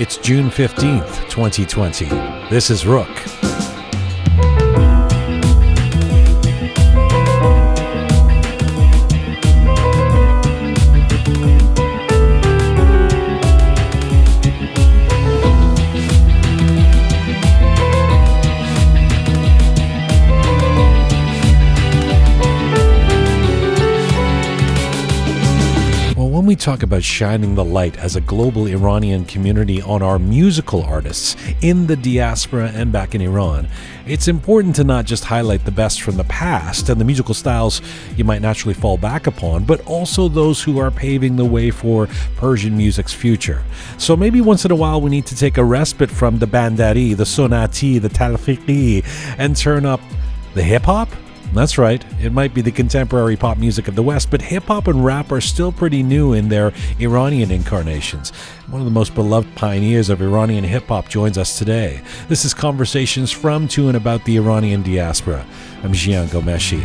It's June 15th, 2020. This is Rook. We talk about shining the light as a global Iranian community on our musical artists in the diaspora and back in Iran. It's important to not just highlight the best from the past and the musical styles you might naturally fall back upon, but also those who are paving the way for Persian music's future. So maybe once in a while we need to take a respite from the bandari, the sonati, the talfiqi, and turn up the hip-hop? That's right, it might be the contemporary pop music of the West, but hip-hop and rap are still pretty new in their Iranian incarnations. One of the most beloved pioneers of Iranian hip-hop joins us today. This is Conversations from, to, and about the Iranian diaspora. I'm Jian Ghomeshi.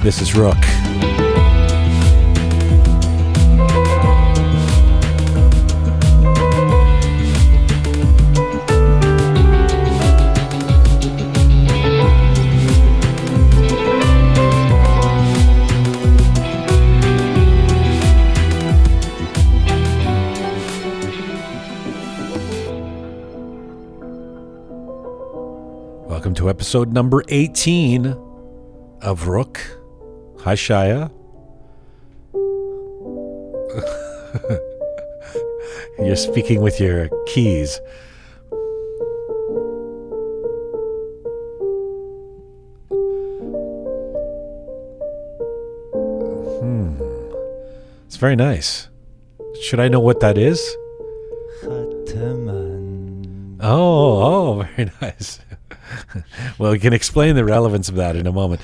This is Rook. Welcome to episode number 18 of Rook. Hi, Shaya. You're speaking with your keys. It's very nice. Should I know what that is? Oh, very nice. Well, we can explain the relevance of that in a moment.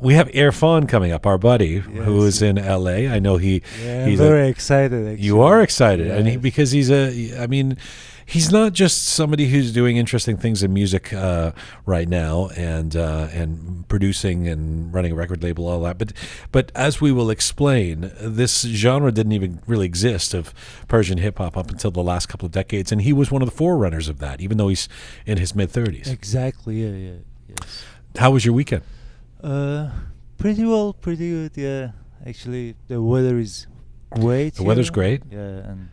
We have Erfan coming up, our buddy, who is in LA. I know he's very excited. Actually. You are excited, yes. and because he's not just somebody who's doing interesting things in music right now and producing and running a record label, all that. But as we will explain, this genre didn't even really exist of Persian hip hop up until the last couple of decades, and he was one of the forerunners of that, even though he's in his mid-30s. Exactly. Yes. How was your weekend? Pretty well, pretty good. Yeah, actually, the weather is great. The weather's great. Yeah, and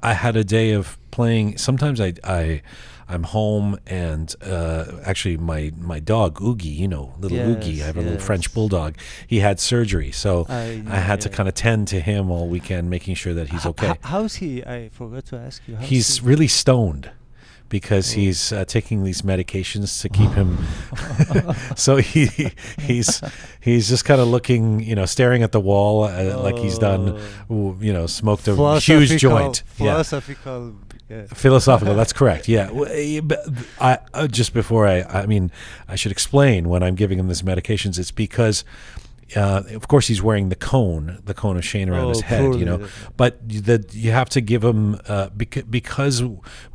I had a day of playing. Sometimes I'm home and actually my dog Oogie, little Oogie, I have a little French bulldog. He had surgery, so I had to kind of tend to him all weekend, making sure that he's okay. How's he? I forgot to ask you. He's really stoned because he's taking these medications to keep him. So he's just kind of looking, staring at the wall like he's done, smoked a huge joint. Philosophical. Yeah. Philosophical, that's correct. Yeah. I just before I should explain when I'm giving him this medications, it's because of course he's wearing the cone of shame around his head, but you have to give him because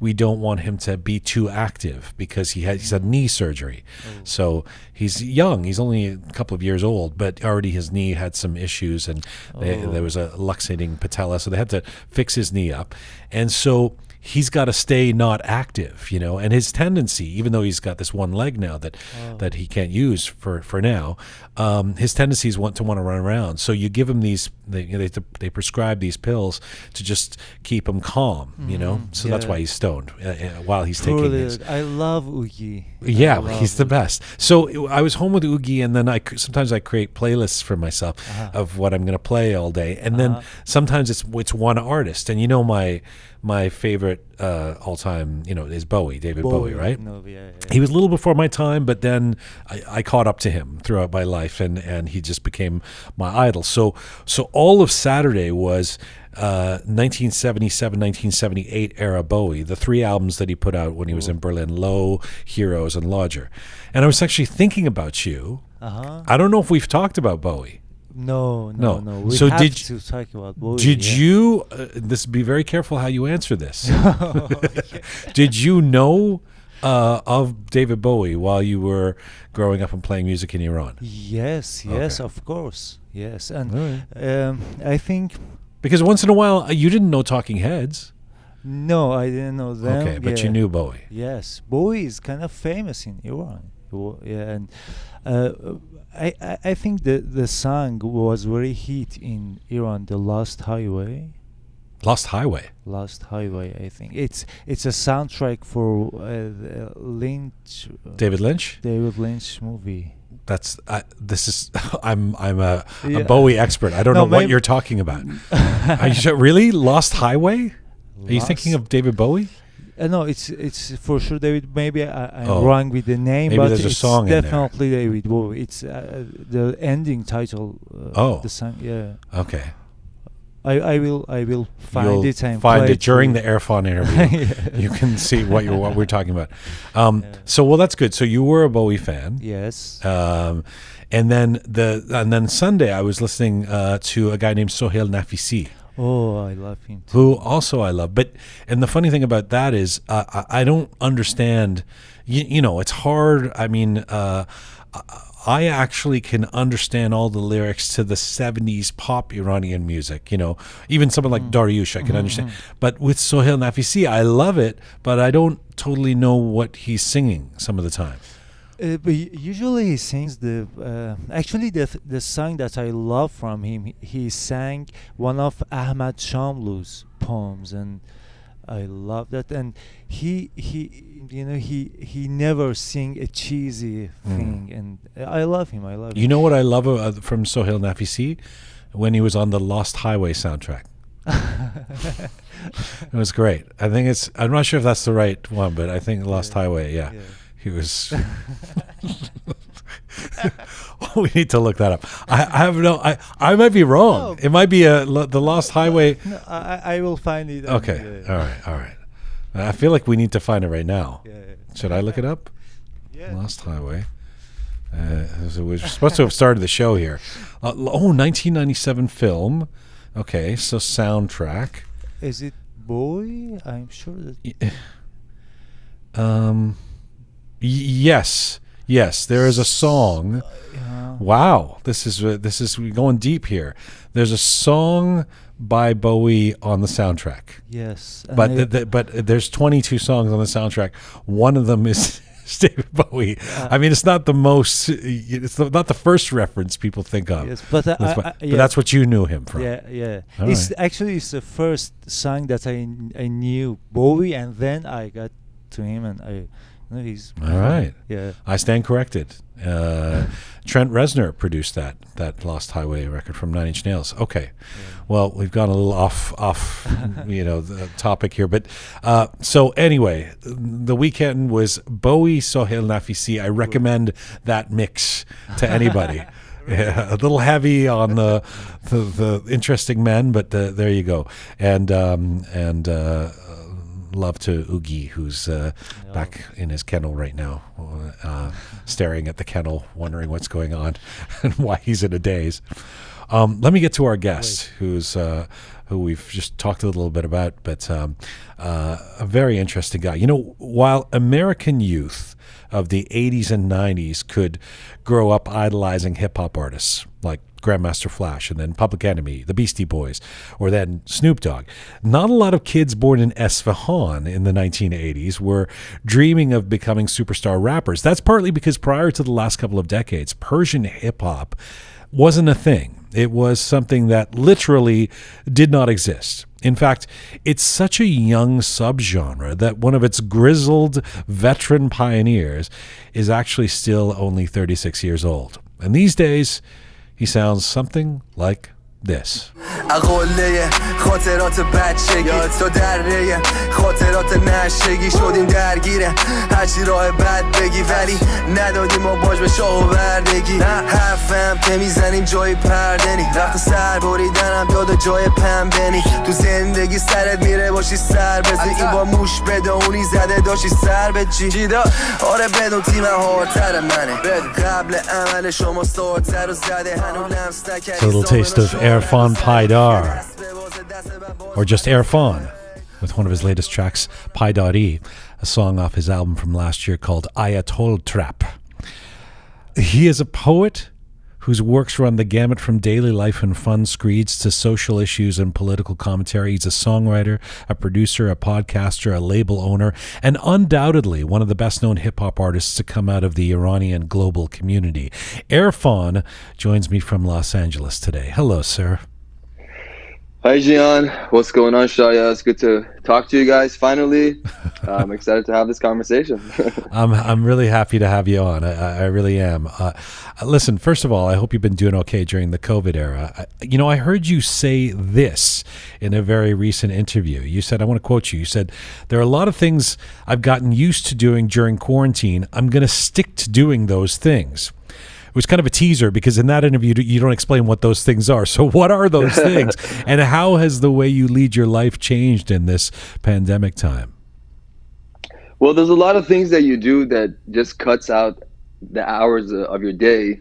we don't want him to be too active because he's had knee surgery. So he's young, he's only a couple of years old, but already his knee had some issues and there was a luxating patella, so they had to fix his knee up, and so he's got to stay not active, and his tendency, even though he's got this one leg now that he can't use for now, his tendency is to want to run around. So you give him these, they prescribe these pills to just keep him calm, So that's why he's stoned while he's taking these. I love Oogie. Yeah, he's the best. So I was home with Oogie, and then sometimes I create playlists for myself of what I'm going to play all day, and then sometimes it's one artist, and my favorite all-time, is David Bowie, right? He was a little before my time, but then I caught up to him throughout my life, and he just became my idol. So all of Saturday was 1977, 1978 era Bowie, the three albums that he put out when he was in Berlin, Low, Heroes, and Lodger. And I was actually thinking about you. I don't know if we've talked about Bowie. No. We so have to talk about Bowie. Did you? Be very careful how you answer this. Did you know of David Bowie while you were growing up and playing music in Iran? Yes, of course, yes, and I think because once in a while you didn't know Talking Heads. No, I didn't know them. Okay, but you knew Bowie. Yes, Bowie is kind of famous in Iran. Yeah, and I think the song was very hit in Iran. The Lost Highway. Lost Highway. Lost Highway. I think it's a soundtrack for Lynch. David Lynch. David Lynch movie. That's this is I'm a Bowie expert. I don't know what you're talking about. Are you sure, really? Lost Highway? Are you thinking of David Bowie? No, it's for sure David. Maybe I'm wrong with the name, maybe but there's a it's song definitely David Bowie. It's the ending title. The song. Yeah. Okay. I will find it and find play it during the Erfan interview. You can see what we're talking about. So well, that's good. So you were a Bowie fan. Yes. And then Sunday I was listening to a guy named Sohail Nafisi. Oh, I love him too. Who also I love. And the funny thing about that is I don't understand. You know, it's hard. I mean, I actually can understand all the lyrics to the 70s pop Iranian music, you know, even someone like Dariush I can understand. But with Sohail Nafisi, I love it, but I don't totally know what he's singing some of the time. But usually he sings actually the song that I love from him, he sang one of Ahmad Shamlu's poems, and I love that. And he never sing a cheesy thing, and I love him. You know what I love from Sohail Nafisi? When he was on the Lost Highway soundtrack. It was great. I'm not sure if that's the right one, but I think Lost Highway, yeah. He was we need to look that up. I might be wrong. No. It might be the Lost Highway. No, I will find it. Okay. All right. I feel like we need to find it right now. Should I look it up? Yeah. Lost Highway. So we're supposed to have started the show here. 1997 film. Okay, so soundtrack. Is it Bowie? I'm sure that. Yes, there is a song. Wow, this is going deep here. There's a song by Bowie on the soundtrack. Yes, but there's 22 songs on the soundtrack. One of them is David Bowie. I mean, it's not the most. It's not the first reference people think of. Yes, but that's what you knew him from. Yeah. It's the first song that I knew Bowie, and then I got to him, and he's all right. Yeah, I stand corrected. Trent Reznor produced that Lost Highway record from Nine Inch Nails. Okay, well, we've gone a little off the topic here, but so anyway, the weekend was Bowie, Sohail Nafisi. I recommend that mix to anybody. Yeah, a little heavy on the interesting men, but there you go, and love to Oogie, who's back in his kennel right now, staring at the kennel, wondering what's going on and why he's in a daze. Let me get to our guest, who we've just talked a little bit about, but a very interesting guy. You know, while American youth of the 80s and 90s could grow up idolizing hip-hop artists like Grandmaster Flash and then Public Enemy, the Beastie Boys, or then Snoop Dogg, not a lot of kids born in Esfahan in the 1980s were dreaming of becoming superstar rappers. That's partly because prior to the last couple of decades, Persian hip-hop wasn't a thing. It was something that literally did not exist. In fact, it's such a young subgenre that one of its grizzled veteran pioneers is actually still only 36 years old. And these days, he sounds something like this. اقله خاطرات بچگی تو دره خاطرات نشگی شدیم درگیره هرچی راه بد بگی ولی ندادیم ما باج به شاه و بردگی حرفم که میزنیم جای پردنی وقت سر بریدنم یاد جای پنبنی تو زندگی سرت میره باشی سر بزی این با موش بدونی زده داشتی سر به جیدا آره بدون تیم هارتر منه قبل عمل شما سارتر و زده هنو لمس نکردی. A little taste of Erfan Paydar, or just Erfan, with one of his latest tracks, Paydari, a song off his album from last year called Ayatol Trap. He is a poet whose works run the gamut from daily life and fun screeds to social issues and political commentary. He's a songwriter, a producer, a podcaster, a label owner, and undoubtedly one of the best-known hip-hop artists to come out of the Iranian global community. Erfan joins me from Los Angeles today. Hello, sir. Hi, Jian. What's going on, Shaya? It's good to talk to you guys finally. I'm excited to have this conversation. I'm really happy to have you on. I really am. Listen, first of all, I hope you've been doing okay during the COVID era. I heard you say this in a very recent interview. You said, I want to quote you. You said, there are a lot of things I've gotten used to doing during quarantine. I'm going to stick to doing those things. It was kind of a teaser because in that interview, you don't explain what those things are. So what are those things? And how has the way you lead your life changed in this pandemic time? Well, there's a lot of things that you do that just cuts out the hours of your day.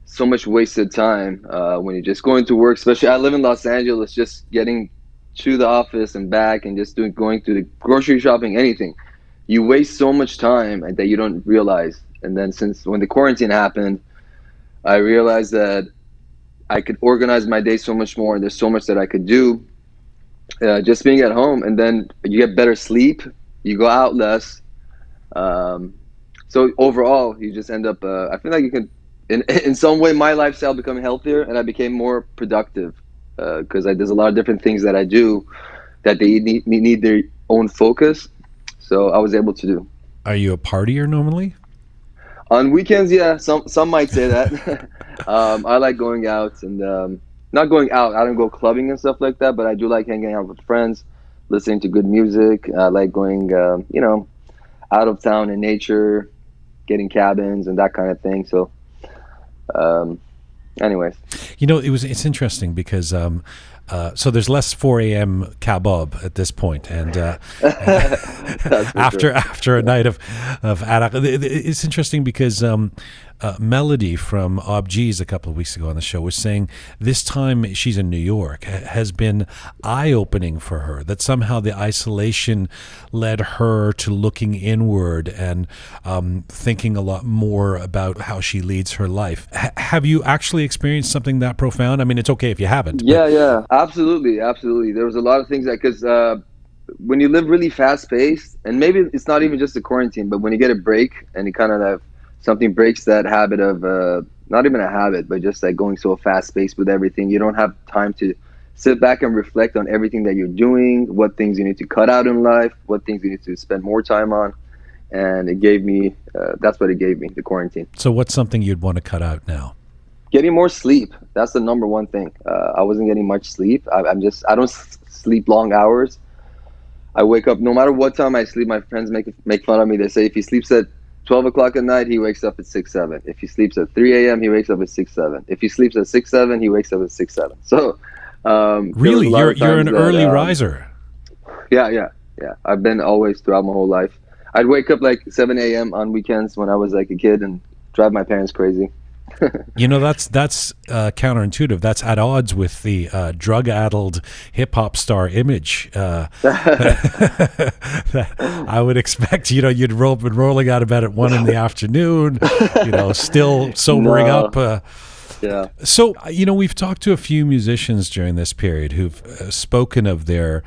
So much wasted time when you're just going to work, especially I live in Los Angeles, just getting to the office and back and just going to the grocery shopping, anything. You waste so much time that you don't realize. And then when the quarantine happened, I realized that I could organize my day so much more, and there's so much that I could do just being at home. And then you get better sleep, you go out less. So overall, you just end up, I feel like you can, in some way, my lifestyle became healthier, and I became more productive because there's a lot of different things that I do that they need their own focus. So I was able to do. Are you a partier normally? On weekends, yeah, some might say that. I like going out and not going out. I don't go clubbing and stuff like that, but I do like hanging out with friends, listening to good music. I like going, out of town in nature, getting cabins and that kind of thing. So, anyways, it's interesting because so there's less 4 a.m. kebab at this point, and after a night of arak, it's interesting because Melody from OBG's a couple of weeks ago on the show was saying this time she's in New York has been eye-opening for her, that somehow the isolation led her to looking inward and thinking a lot more about how she leads her life. Have you actually experienced something that profound? I mean, it's okay if you haven't. Yeah, absolutely. There was a lot of things because when you live really fast-paced, and maybe it's not even just a quarantine, but when you get a break and you kind of have something breaks that habit of not even a habit, but just like going so fast-paced with everything, you don't have time to sit back and reflect on everything that you're doing, what things you need to cut out in life, what things you need to spend more time on. And it gave me, that's what it gave me, the quarantine. So what's something you'd want to cut out now? Getting more sleep. That's the number one thing. I wasn't getting much sleep. I don't sleep long hours. I wake up, no matter what time I sleep, my friends make fun of me. They say if he sleeps at 12 o'clock at night, he wakes up at 6, 7. If he sleeps at 3 a.m., he wakes up at 6, 7. If he sleeps at 6, 7, he wakes up at 6, 7. So, really, you're an early riser. Yeah. I've been always throughout my whole life. I'd wake up like 7 a.m. on weekends when I was like a kid and drive my parents crazy. That's counterintuitive. That's at odds with the drug-addled hip-hop star image that I would expect. You'd been rolling out of bed at 1 in the afternoon, still sobering up. Yeah. So, we've talked to a few musicians during this period who've spoken of their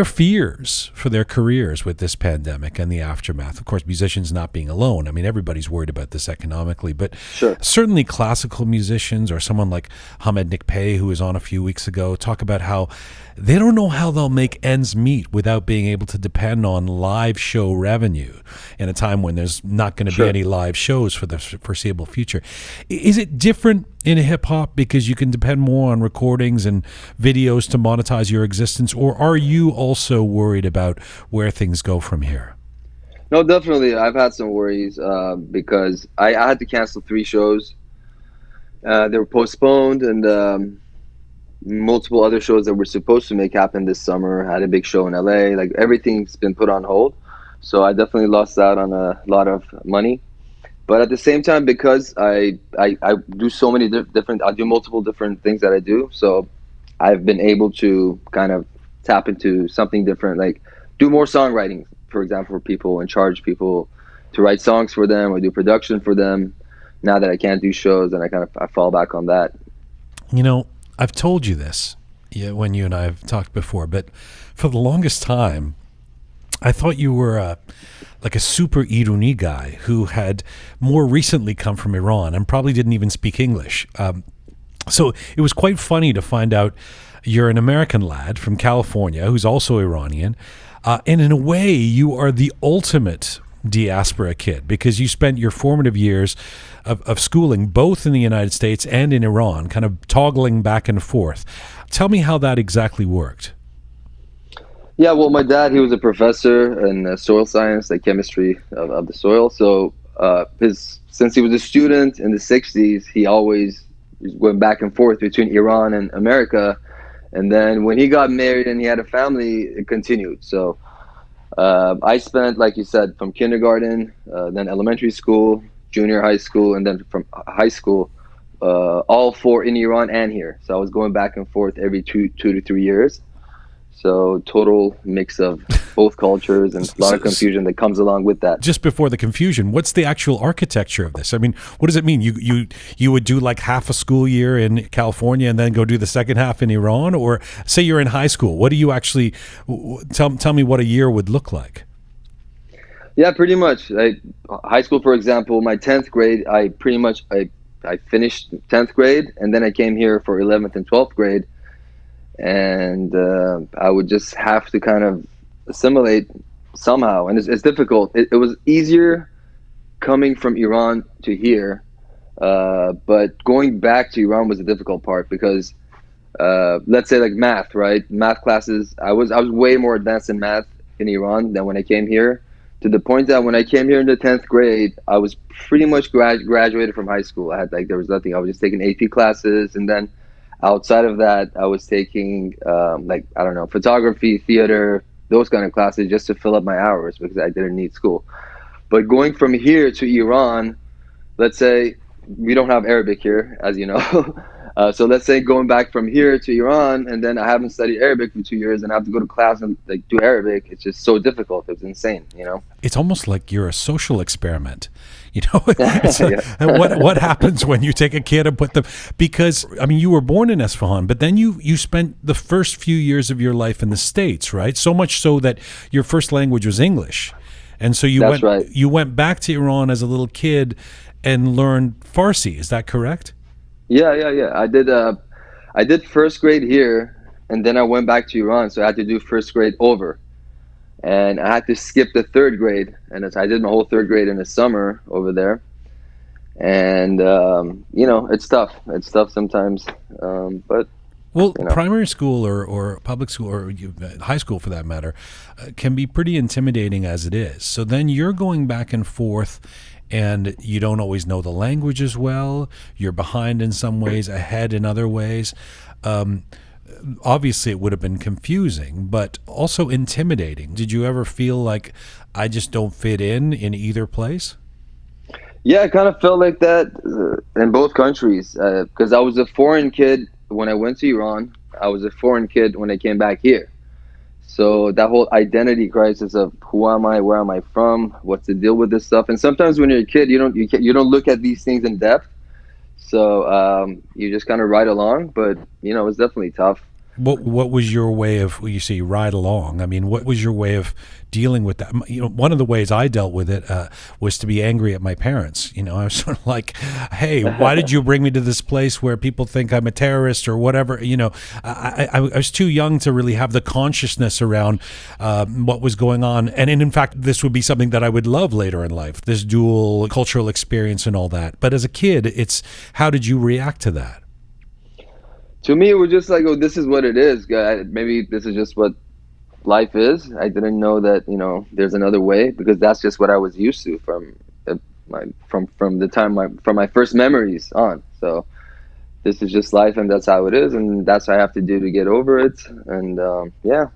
fears for their careers with this pandemic and the aftermath. Of course, musicians not being alone. I mean, everybody's worried about this economically, but sure. Certainly classical musicians or someone like Hamed Nikpay, who was on a few weeks ago, talk about how they don't know how they'll make ends meet without being able to depend on live show revenue in a time when there's not going to be any live shows for the foreseeable future. Is it different in hip hop because you can depend more on recordings and videos to monetize your existence, or are you also worried about where things go from here? No, definitely. I've had some worries because I had to cancel 3 shows. They were postponed, and multiple other shows that were supposed to make happen this summer. I had a big show in LA. Like, everything's been put on hold. So I definitely lost out on a lot of money. But at the same time, because I do so many I do multiple different things that I do. So I've been able to kind of tap into something different, like do more songwriting, for example, for people, and charge people to write songs for them or do production for them. now that I can't do shows, and I fall back on that. You know, I've told you this when you and I have talked before, but for the longest time, I thought you were like a super Irani guy who had more recently come from Iran and probably didn't even speak English. So it was quite funny to find out you're an American lad from California who's also Iranian. And in a way, you are the ultimate diaspora kid because you spent your formative years of schooling both in the United States and in Iran, kind of toggling back and forth. Tell me how that exactly worked. Yeah, well, my dad, he was a professor in soil science, like chemistry of the soil. So since he was a student in the 60s, he always went back and forth between Iran and America. And then when he got married and he had a family, it continued. So I spent, like you said, from kindergarten, then elementary school, junior high school, and then from high school, all four in Iran and here. So I was going back and forth every two to 3 years. So total mix of both cultures and a lot of confusion that comes along with that. Just before the confusion, what's the actual architecture of this? I mean, what does it mean? You would do like half a school year in California and then go do the second half in Iran? Or say you're in high school. What do you actually, tell me what a year would look like. Yeah, pretty much. High school, for example, my 10th grade, I finished 10th grade and then I came here for 11th and 12th grade. And I would just have to kind of assimilate somehow. And it's difficult. It was easier coming from Iran to here, but going back to Iran was the difficult part because let's say like math, right? Math classes, I was way more advanced in math in Iran than when I came here, to the point that when I came here in the 10th grade, I was pretty much graduated from high school. There was nothing. I was just taking AP classes, and then outside of that, I was taking photography, theater, those kind of classes just to fill up my hours because I didn't need school. But going from here to Iran, let's say we don't have Arabic here, as you know. So let's say going back from here to Iran, and then I haven't studied Arabic for 2 years, and I have to go to class and do Arabic. It's just so difficult. It's insane, you know. It's almost like you're a social experiment. You know, what happens when you take a kid and put them, because I mean, you were born in Isfahan, but then you spent the first few years of your life in the States, right? So much so that your first language was English, and so you went back to Iran as a little kid and learned Farsi. Is that correct? Yeah. I did first grade here, and then I went back to Iran, so I had to do first grade over. And I had to skip the third grade, and I did my whole third grade in the summer over there. And it's tough. It's tough sometimes, but. Well, primary school or public school or high school, for that matter, can be pretty intimidating as it is. So then you're going back and forth, and you don't always know the language as well. You're behind in some ways, ahead in other ways. Obviously, it would have been confusing, but also intimidating. Did you ever feel like I just don't fit in either place? Yeah, I kind of felt like that in both countries because I was a foreign kid when I went to Iran. I was a foreign kid when I came back here. So that whole identity crisis of who am I, where am I from, what's the deal with this stuff, and sometimes when you're a kid, you don't look at these things in depth. So you just kind of ride along, but it's definitely tough. What was your way of, you say ride along? I mean, what was your way of dealing with that? One of the ways I dealt with it was to be angry at my parents. I was sort of like, hey, why did you bring me to this place where people think I'm a terrorist or whatever? I was too young to really have the consciousness around what was going on. And in fact, this would be something that I would love later in life, this dual cultural experience and all that. But as a kid, it's how did you react to that? To me, it was just like, oh, this is what it is. Maybe this is just what life is. I didn't know that, there's another way because that's just what I was used to from my first memories on. So this is just life, and that's how it is, and that's what I have to do to get over it. And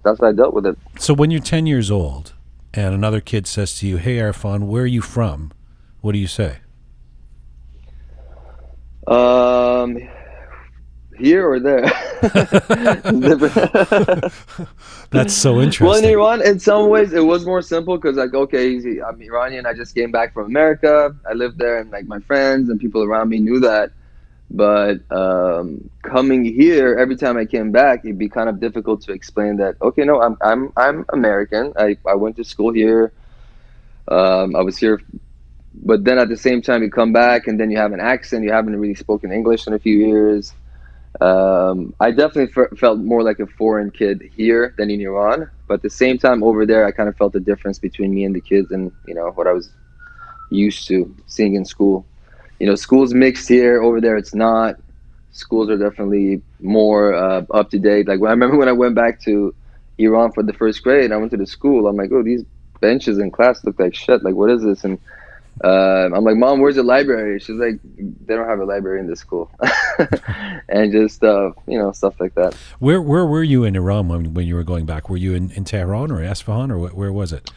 that's how I dealt with it. So when you're 10 years old and another kid says to you, hey, Erfan, where are you from? What do you say? Here or there? That's so interesting. Well, in Iran, in some ways, it was more simple because, like, okay, I'm Iranian. I just came back from America. I lived there, and like my friends and people around me knew that. But coming here, every time I came back, it'd be kind of difficult to explain that. Okay, no, I'm American. I went to school here. I was here, but then at the same time, you come back, and then you have an accent. You haven't really spoken English in a few years. I definitely felt more like a foreign kid here than in Iran. But at the same time, over there, I kind of felt the difference between me and the kids, and what I was used to seeing in school. School's mixed here. Over there, it's not. Schools are definitely more up to date. Like, I remember when I went back to Iran for the first grade, I went to the school. I'm like, oh, these benches in class look like shit. Like, what is this? And I'm like, Mom, where's the library? She's like, they don't have a library in this school. And just, stuff like that. Where were you in Iran when you were going back? Were you in Tehran or Esfahan, or where was it?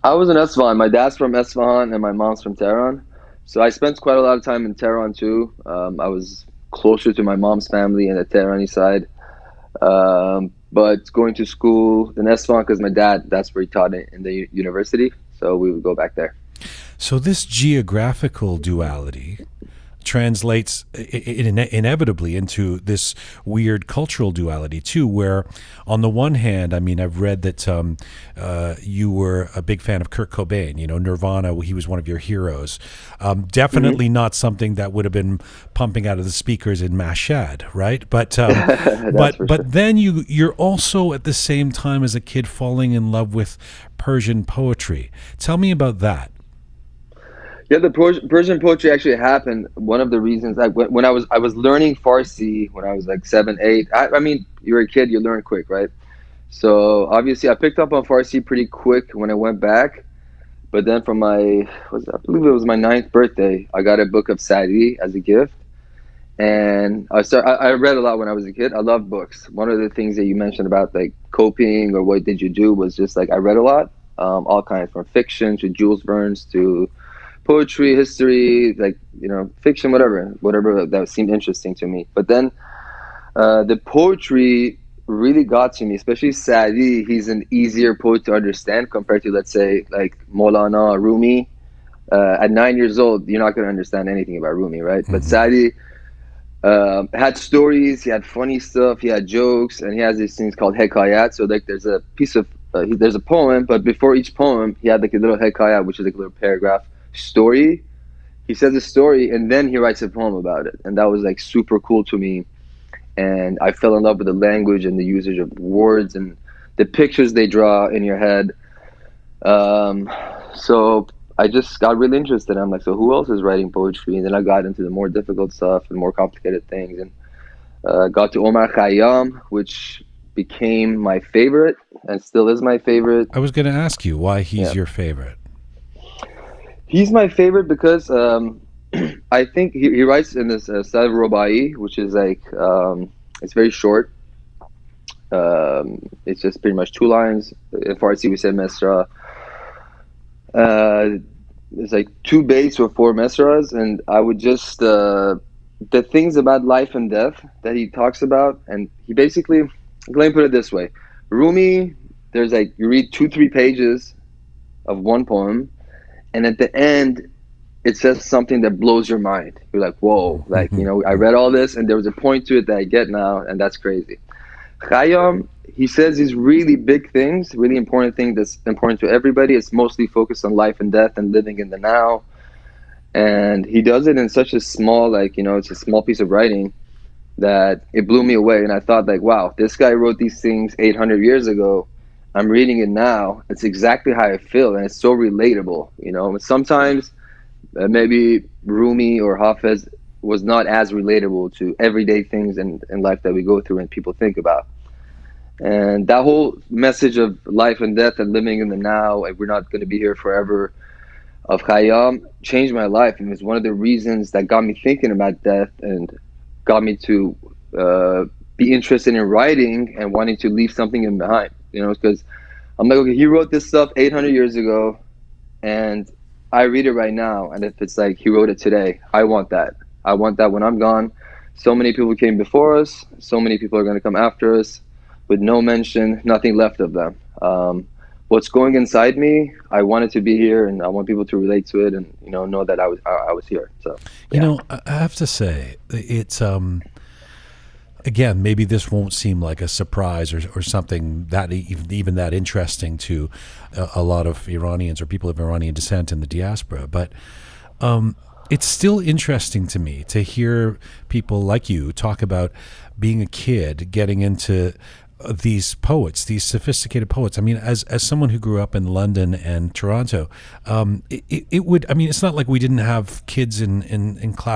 I was in Esfahan. My dad's from Esfahan and my mom's from Tehran. So I spent quite a lot of time in Tehran too. I was closer to my mom's family in the Tehrani side. But going to school in Esfahan, because my dad, that's where he taught in the university. So we would go back there. So this geographical duality translates inevitably into this weird cultural duality too, where on the one hand, I mean, I've read that you were a big fan of Kurt Cobain, Nirvana, he was one of your heroes. Definitely not something that would have been pumping out of the speakers in Mashhad, right? But but then you're also at the same time as a kid falling in love with Persian poetry. Tell me about that. Yeah, the Persian poetry actually happened. One of the reasons, when I was learning Farsi when I was like 7, 8. I mean, you're a kid, you learn quick, right? So obviously, I picked up on Farsi pretty quick when I went back. But then for I believe it was my 9th birthday, I got a book of Sa'di as a gift, and I read a lot when I was a kid. I love books. One of the things that you mentioned about like coping or what did you do was just like I read a lot, all kinds, from fiction to Jules Verne's to poetry, history, like, fiction, whatever that seemed interesting to me. But then the poetry really got to me, especially Sa'di. He's an easier poet to understand compared to, let's say, like Maulana, Rumi. At 9 years old, you're not going to understand anything about Rumi, right? Mm-hmm. But Sa'di had stories, he had funny stuff, he had jokes, and he has these things called hekayat. So like there's a piece of, there's a poem, but before each poem, he had like a little hekayat, which is like a little paragraph story. He says a story and then he writes a poem about it, and that was like super cool to me. And I fell in love with the language and the usage of words and the pictures they draw in your head. So I just got really interested. I'm like, so who else is writing poetry? And then I got into the more difficult stuff and more complicated things, and got to Omar Khayyam, which became my favorite and still is my favorite. I was going to ask you why he's your favorite. He's my favorite because I think he writes in this style of Rubai, which is like, it's very short. It's just pretty much 2 lines. In Farsi, we say mesra. It's like 2 baits or 4 mesras, and I would just, the things about life and death that he talks about, and he basically, let me put it this way. Rumi, there's like, you read 2-3 pages of one poem, and at the end, it says something that blows your mind. You're like, whoa, like, I read all this and there was a point to it that I get now, and that's crazy. Khayyam, he says these really big things, really important things that's important to everybody. It's mostly focused on life and death and living in the now. And he does it in such a small, it's a small piece of writing that it blew me away. And I thought like, wow, this guy wrote these things 800 years ago. I'm reading it now. It's exactly how I feel, and it's so relatable. Sometimes maybe Rumi or Hafez was not as relatable to everyday things in life that we go through and people think about. And that whole message of life and death and living in the now, and we're not going to be here forever, of Khayyam, changed my life. And it was one of the reasons that got me thinking about death and got me to be interested in writing and wanting to leave something in behind. Because I'm like, okay, he wrote this stuff 800 years ago, and I read it right now. And if it's like he wrote it today, I want that. I want that when I'm gone. so many people came before us, so many people are going to come after us, with no mention, nothing left of them. What's going inside me, I wanted to be here, and I want people to relate to it, and know that I was here. So I have to say, it's again, maybe this won't seem like a surprise or something that even that interesting to a lot of Iranians or people of Iranian descent in the diaspora, but it's still interesting to me to hear people like you talk about being a kid getting into these poets, these sophisticated poets. I mean, as someone who grew up in London and Toronto, it would. I mean, it's not like we didn't have kids in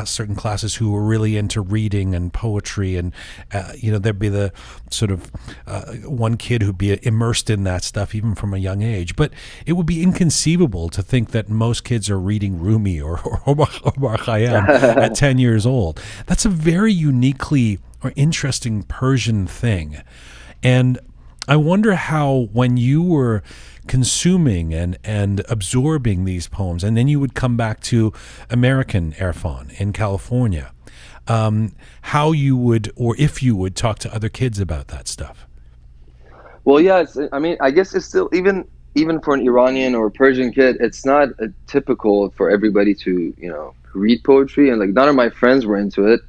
certain classes who were really into reading and poetry, and there'd be the sort of one kid who'd be immersed in that stuff even from a young age. But it would be inconceivable to think that most kids are reading Rumi or Omar Khayyam at 10 years old. That's a very uniquely or interesting Persian thing. And I wonder how, when you were consuming and absorbing these poems, and then you would come back to American Erfan in California, how you would, or if you would, talk to other kids about that stuff. Well, yeah, I guess it's still, even for an Iranian or Persian kid, it's not typical for everybody to, read poetry, and like none of my friends were into it.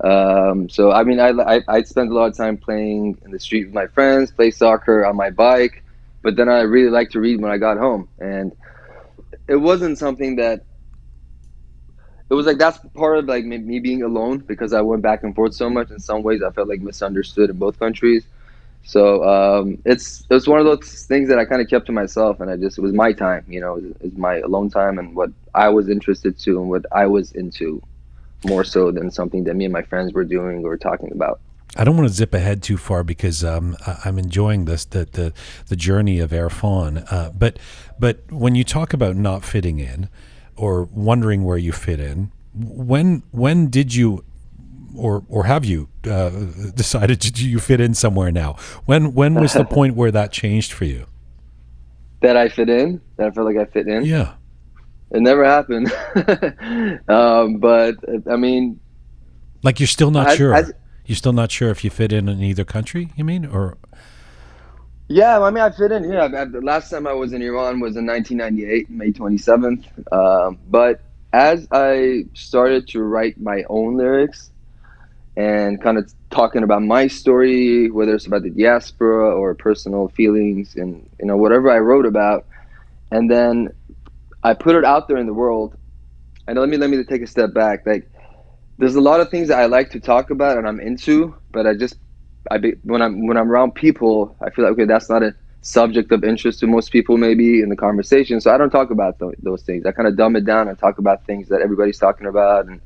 So I mean, I spent a lot of time playing in the street with my friends, play soccer on my bike, but then I really liked to read when I got home, and it wasn't something that, it was like, that's part of like me being alone, because I went back and forth so much. In some ways I felt like misunderstood in both countries. So it's one of those things that I kind of kept to myself, and it was my time, it was my alone time, and what I was interested to and what I was into, more so than something that me and my friends were doing or talking about. I don't want to zip ahead too far, because I'm enjoying the journey of Erfan. But when you talk about not fitting in or wondering where you fit in, when did you or have you decided you fit in somewhere now? When was the point where that changed for you? That I fit in? That I felt like I fit in? Yeah. It never happened. But I mean, like, you're still not sure. You're still not sure if you fit in either country, you mean? Or yeah, I mean, I fit in. Yeah, the last time I was in Iran was in 1998, May 27th. But as I started to write my own lyrics and kind of talking about my story, whether it's about the diaspora or personal feelings, and whatever I wrote about, and then I put it out there in the world. And let me take a step back. Like, there's a lot of things that I like to talk about and I'm into, but when I'm around people, I feel like, okay, that's not a subject of interest to most people maybe in the conversation. So I don't talk about those things. I kind of dumb it down and talk about things that everybody's talking about, and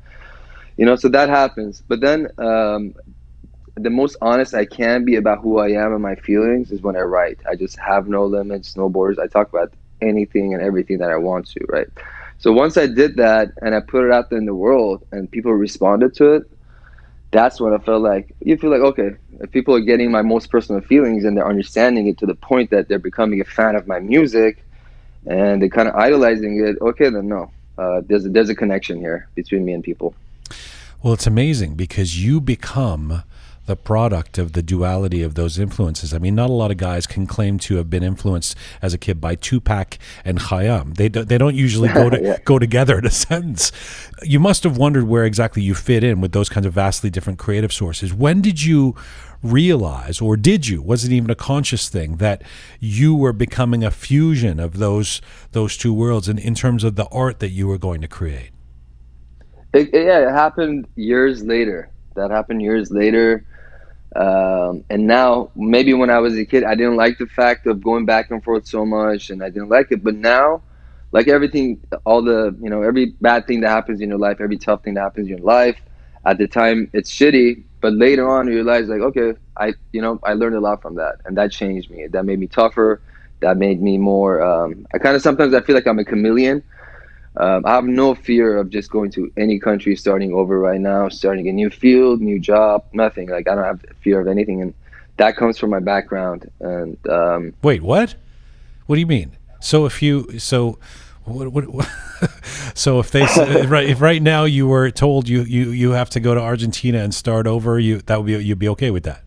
so that happens. But then the most honest I can be about who I am and my feelings is when I write. I just have no limits, no borders. I talk about anything and everything that I want to, right? So once I did that and I put it out there in the world and people responded to it, that's when I felt like, you feel like, okay, if people are getting my most personal feelings and they're understanding it to the point that they're becoming a fan of my music and they're kind of idolizing it, okay, then no, there's a connection here between me and people. Well, it's amazing, because you become the product of the duality of those influences. I mean, not a lot of guys can claim to have been influenced as a kid by Tupac and Khayyam. They don't usually go together in a sentence. You must have wondered where exactly you fit in with those kinds of vastly different creative sources. When did you realize, or was it even a conscious thing, that you were becoming a fusion of those two worlds in terms of the art that you were going to create? It happened years later. That happened years later. And now, maybe when I was a kid, I didn't like the fact of going back and forth so much, and I didn't like it. But now, like everything, every bad thing that happens in your life, every tough thing that happens in your life, at the time it's shitty, but later on you realize, like, okay, I learned a lot from that, and that changed me. That made me tougher. That made me more, sometimes I feel like I'm a chameleon. I have no fear of just going to any country, starting over right now, starting a new field, new job, nothing. Like, I don't have fear of anything, and that comes from my background. And wait, what? What do you mean? So What? So if they if right now you were told you have to go to Argentina and start over, you'd be okay with that?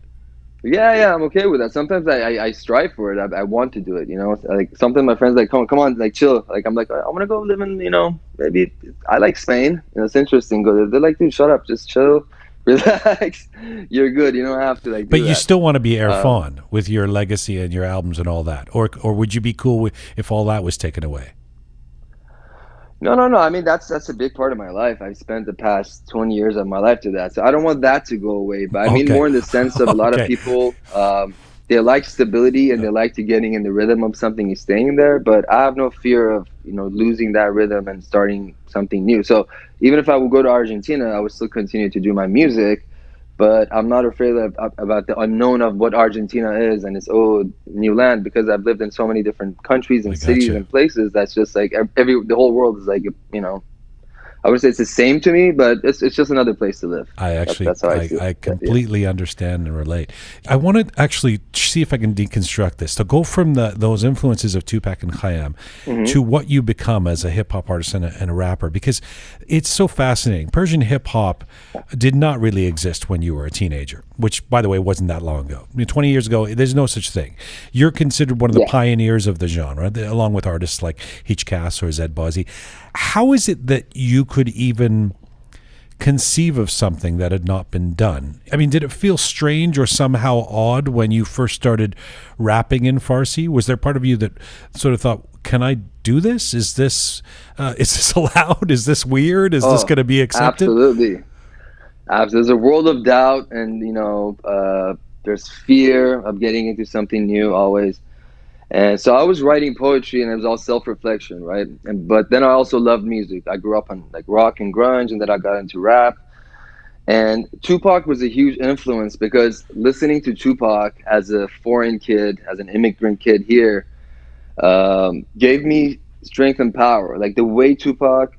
Yeah, I'm okay with that. Sometimes I strive for it. I want to do it, you know. Like sometimes my friends like, come on, like chill. Like I'm like, I want to go live in, you know, maybe I like Spain. You know, it's interesting. They're like, dude, shut up, just chill, relax. You're good. You don't have to like. But you still want to be Erfan with your legacy and your albums and all that, or would you be cool if all that was taken away? No. I mean, that's a big part of my life. I've spent the past 20 years of my life to that. So I don't want that to go away. But I mean more in the sense of a lot of people, they like stability and they like to getting in the rhythm of something and staying there. But I have no fear of, you know, losing that rhythm and starting something new. So even if I would go to Argentina, I would still continue to do my music. But I'm not afraid about the unknown of what Argentina is and its new land, because I've lived in so many different countries and cities and places. That's just like the whole world is like, you know, I would say it's the same to me, but it's just another place to live. I completely understand and relate. I want to actually see if I can deconstruct this. To go from those influences of Tupac and Khayyam to what you become as a hip-hop artist and a rapper, because it's so fascinating. Persian hip-hop did not really exist when you were a teenager, which, by the way, wasn't that long ago. I mean, 20 years ago, there's no such thing. You're considered one of the pioneers of the genre, along with artists like Hichkas or Zed Bazi. How is it that you could even conceive of something that had not been done? I mean, did it feel strange or somehow odd when you first started rapping in Farsi? Was there part of you that sort of thought, can I do this? Is this allowed? Is this weird? Is this going to be accepted? Absolutely. There's a world of doubt, and, you know, there's fear of getting into something new always. And so I was writing poetry, and it was all self-reflection, right? But then I also loved music. I grew up on like rock and grunge, and then I got into rap. And Tupac was a huge influence, because listening to Tupac as a foreign kid, as an immigrant kid here, gave me strength and power. Like the way Tupac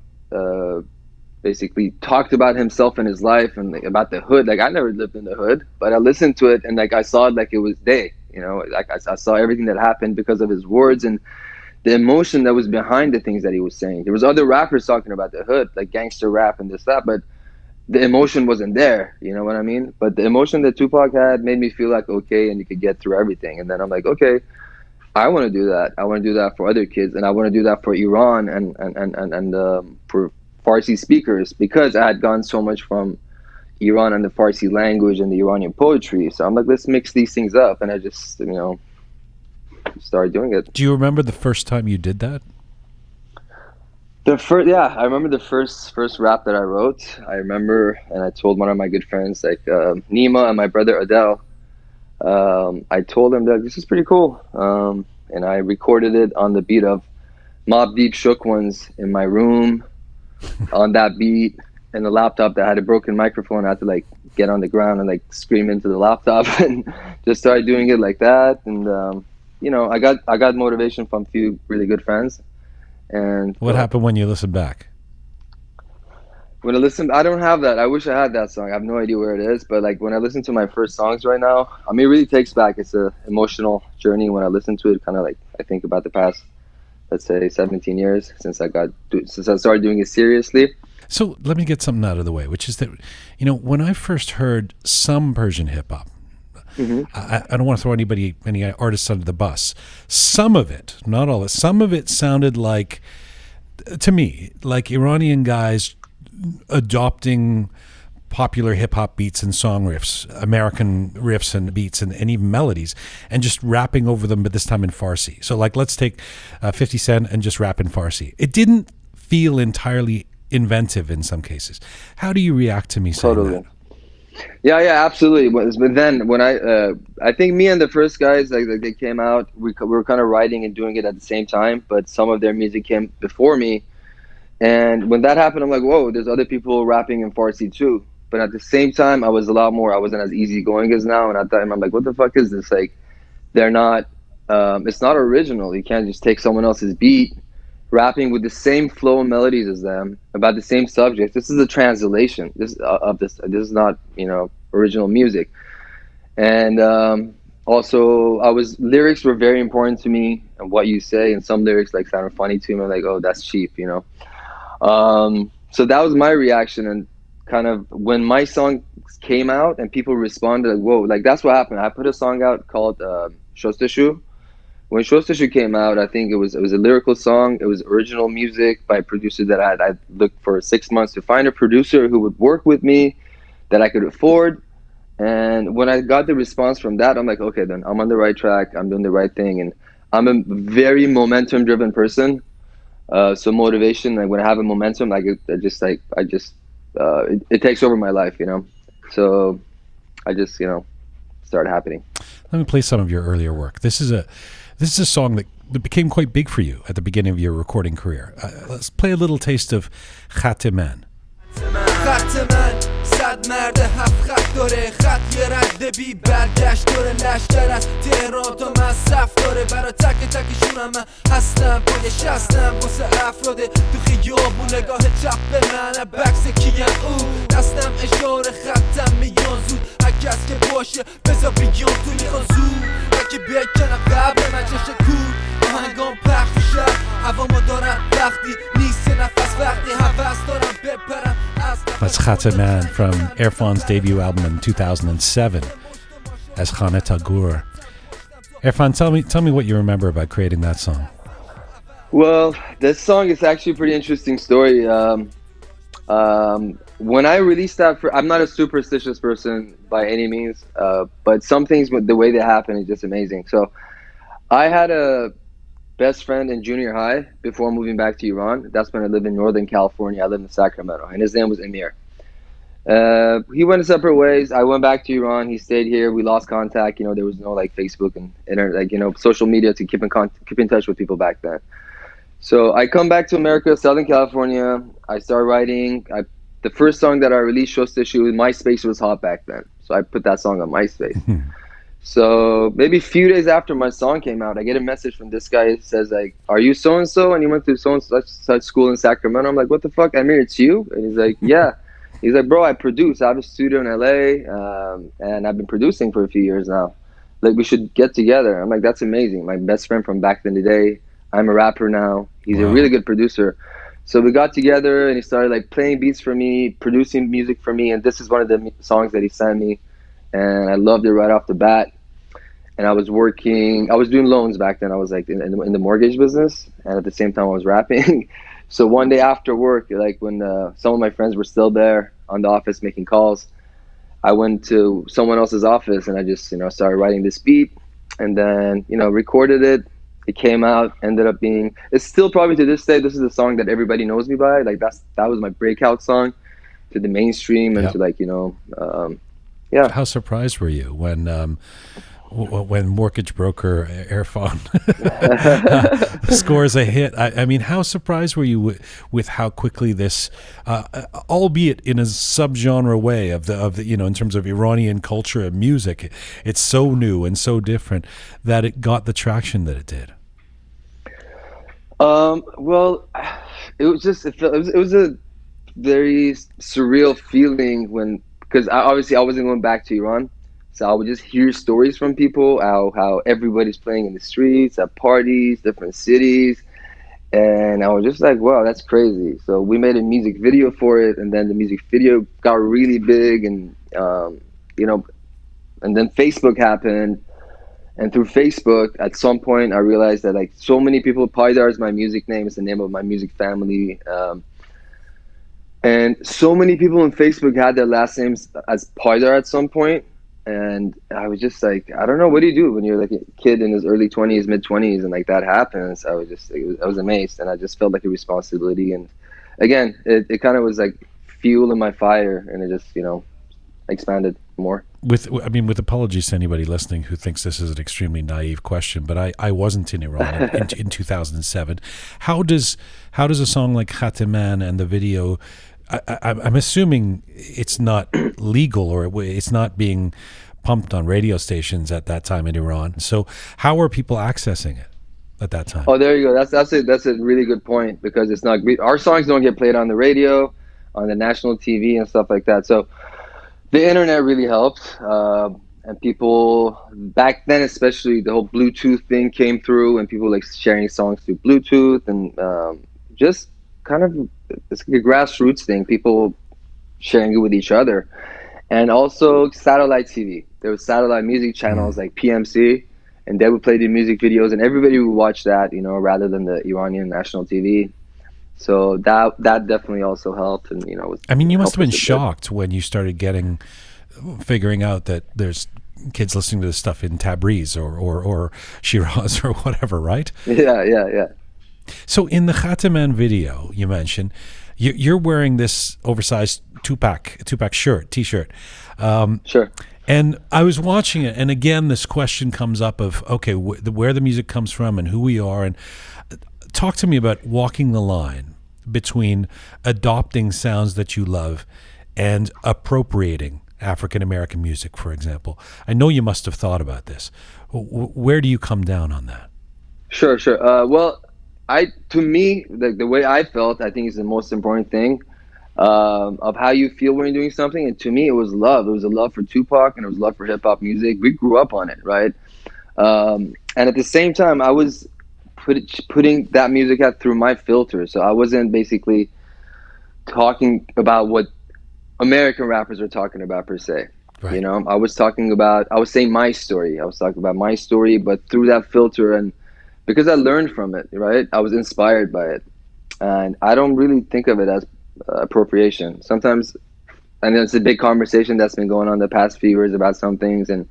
basically talked about himself and his life and like, about the hood. Like I never lived in the hood, but I listened to it and like I saw it like it was day. You know, like I saw everything that happened because of his words and the emotion that was behind the things that he was saying. There was other rappers talking about the hood, like gangster rap and this, that, but the emotion wasn't there. You know what I mean? But the emotion that Tupac had made me feel like, okay, and you could get through everything. And then I'm like, okay, I want to do that. I want to do that for other kids. And I want to do that for Iran and for Farsi speakers, because I had gone so much from Iran and the Farsi language and the Iranian poetry. So I'm like, let's mix these things up. And I just, you know, started doing it. Do you remember the first time you did that? I remember the first rap that I wrote. I remember, and I told one of my good friends, like Nima and my brother Adele, I told him that this is pretty cool. And I recorded it on the beat of Mobb Deep Shook Ones in my room on that beat. And the laptop that had a broken microphone, I had to like get on the ground and like scream into the laptop and just started doing it like that. And you know, I got motivation from a few really good friends. And what happened when you listened back? When I listen, I don't have that. I wish I had that song. I have no idea where it is. But like when I listen to my first songs right now, I mean, it really takes back. It's an emotional journey. When I listen to it, kind of like I think about the past, let's say 17 years since I started doing it seriously. So let me get something out of the way, which is that, you know, when I first heard some Persian hip hop, I don't want to throw any artists under the bus. Some of it, not all of it, some of it sounded like, to me, like Iranian guys adopting popular hip hop beats and song riffs, American riffs and beats and even melodies, and just rapping over them, but this time in Farsi. So like, let's take 50 Cent and just rap in Farsi. It didn't feel entirely inventive in some cases. How do you react to me saying that? Yeah, absolutely. But then when I think me and the first guys, like they came out, we were kind of writing and doing it at the same time, but some of their music came before me. And when that happened, I'm like, whoa, there's other people rapping in Farsi too. But at the same time, I wasn't as easygoing as now. And at that time, I'm like, what the fuck is this? Like, they're not, it's not original. You can't just take someone else's beat, rapping with the same flow and melodies as them about the same subject. This is a translation. This is not, you know, original music. And also lyrics were very important to me. and what you say, and some lyrics like sounded funny to me. I'm like, oh, that's cheap, you know. So that was my reaction, and kind of when my song came out and people responded, like, whoa, like that's what happened. I put a song out called Shostashu. When Shostashu came out, I think it was a lyrical song. It was original music by a producer that I looked for 6 months to find a producer who would work with me, that I could afford. And when I got the response from that, I'm like, okay, then I'm on the right track. I'm doing the right thing. And I'm a very momentum driven person. So motivation, like when I have a momentum, like it takes over my life, you know? So I just, you know, started happening. Let me play some of your earlier work. This is a song that became quite big for you at the beginning of your recording career. Let's play a little taste of Khatiman. صد مرد هفت خط داره، خط یه رد بی برگشت داره، لشکر از تهران تا مصرف داره، برا تک تکشونم من هستم، پای شستم واسه افراده تو خیابون، نگاه چپ به من بکس کیم او، دستم اشاره خطم میان زود، هرکس که باشه بذار بیان تو میخوان زود، هرکی بکنم قبل من چشه کور، آهنگام پخت میشه هوا ما دارم وقتی نیست نفس وقتی حوض دارم بپرم. That's Khatiman from Erfan's debut album in 2007 as Khane Tagur. Erfan, tell me what you remember about creating that song. Well, this song is actually a pretty interesting story. When I released that, I'm not a superstitious person by any means, but some things, the way they happen is just amazing. So I had a best friend in junior high before moving back to Iran. That's when I lived in Northern California. I lived in Sacramento, and his name was Amir. He went separate ways. I went back to Iran. He stayed here. We lost contact. You know, there was no like Facebook and internet, like, you know, social media to keep in touch with people back then. So I come back to America, Southern California. I start writing. The first song that I released, Shostashu, MySpace was hot back then. So I put that song on MySpace. So maybe a few days after my song came out, I get a message from this guy. It says like, "Are you so and so? And you went to so and such school in Sacramento?" I'm like, "What the fuck? Amir, it's you?" And he's like, "Yeah." He's like, "Bro, I produce. I have a studio in LA, and I've been producing for a few years now. Like, we should get together." I'm like, "That's amazing. My best friend from back in the day. I'm a rapper now. He's a really good producer." So we got together, and he started like playing beats for me, producing music for me, and this is one of the songs that he sent me, and I loved it right off the bat. And I was doing loans back then. I was like in the mortgage business, and at the same time I was rapping. So one day after work, like when some of my friends were still there on the office making calls, I went to someone else's office and I just, you know, started writing this beat, and then, you know, recorded it. It came out, ended up being, it's still probably to this day, this is the song that everybody knows me by. Like that was my breakout song to the mainstream and to like, you know, yeah. How surprised were you when mortgage broker Erfan scores a hit? I mean, how surprised were you with how quickly this, albeit in a subgenre way of the you know, in terms of Iranian culture and music, it's so new and so different that it got the traction that it did? Well, it was a very surreal feeling because obviously I wasn't going back to Iran. So I would just hear stories from people, how everybody's playing in the streets, at parties, different cities. And I was just like, wow, that's crazy. So we made a music video for it. And then the music video got really big. And, you know, and then Facebook happened. And through Facebook, at some point, I realized that like so many people, Paidar is my music name. It's the name of my music family. And so many people on Facebook had their last names as Paidar at some point. And I was just like, I don't know, what do you do when you're like a kid in his early 20s, mid 20s, and like that happens? I was amazed, and I just felt like a responsibility. And again, it kind of was like fuel in my fire, and it just, you know, expanded more. With apologies to anybody listening who thinks this is an extremely naive question, but I wasn't in Iran in 2007. How does a song like Khatiman and the video, I'm assuming it's not legal or it's not being pumped on radio stations at that time in Iran. So how are people accessing it at that time? Oh, there you go. That's a really good point, because it's not, our songs don't get played on the radio, on the national TV and stuff like that. So the internet really helped. and people back then, especially the whole Bluetooth thing came through, and people like sharing songs through Bluetooth, and just kind of it's like a grassroots thing. People sharing it with each other, and also satellite TV. There was satellite music channels like PMC, and they would play the music videos, and everybody would watch that, you know, rather than the Iranian national TV. So that definitely also helped, and you know. I mean, you must have been shocked when you started figuring out that there's kids listening to this stuff in Tabriz or Shiraz or whatever, right? Yeah. So in the Khataman video, you mentioned you're wearing this oversized two-pack t-shirt. Sure. And I was watching it, and again, this question comes up of, okay, where the music comes from and who we are. And talk to me about walking the line between adopting sounds that you love and appropriating African-American music, for example. I know you must have thought about this. Where do you come down on that? Sure. Well, to me, the way I felt, I think is the most important thing of how you feel when you're doing something. And to me, it was love. It was a love for Tupac, and it was love for hip hop music. We grew up on it, right? And at the same time, I was putting that music out through my filter. So I wasn't basically talking about what American rappers are talking about per se. Right. You know, I was saying my story. I was talking about my story, but through that filter, and because I learned from it, right? I was inspired by it. And I don't really think of it as appropriation. Sometimes, and it's a big conversation that's been going on the past few years about some things, and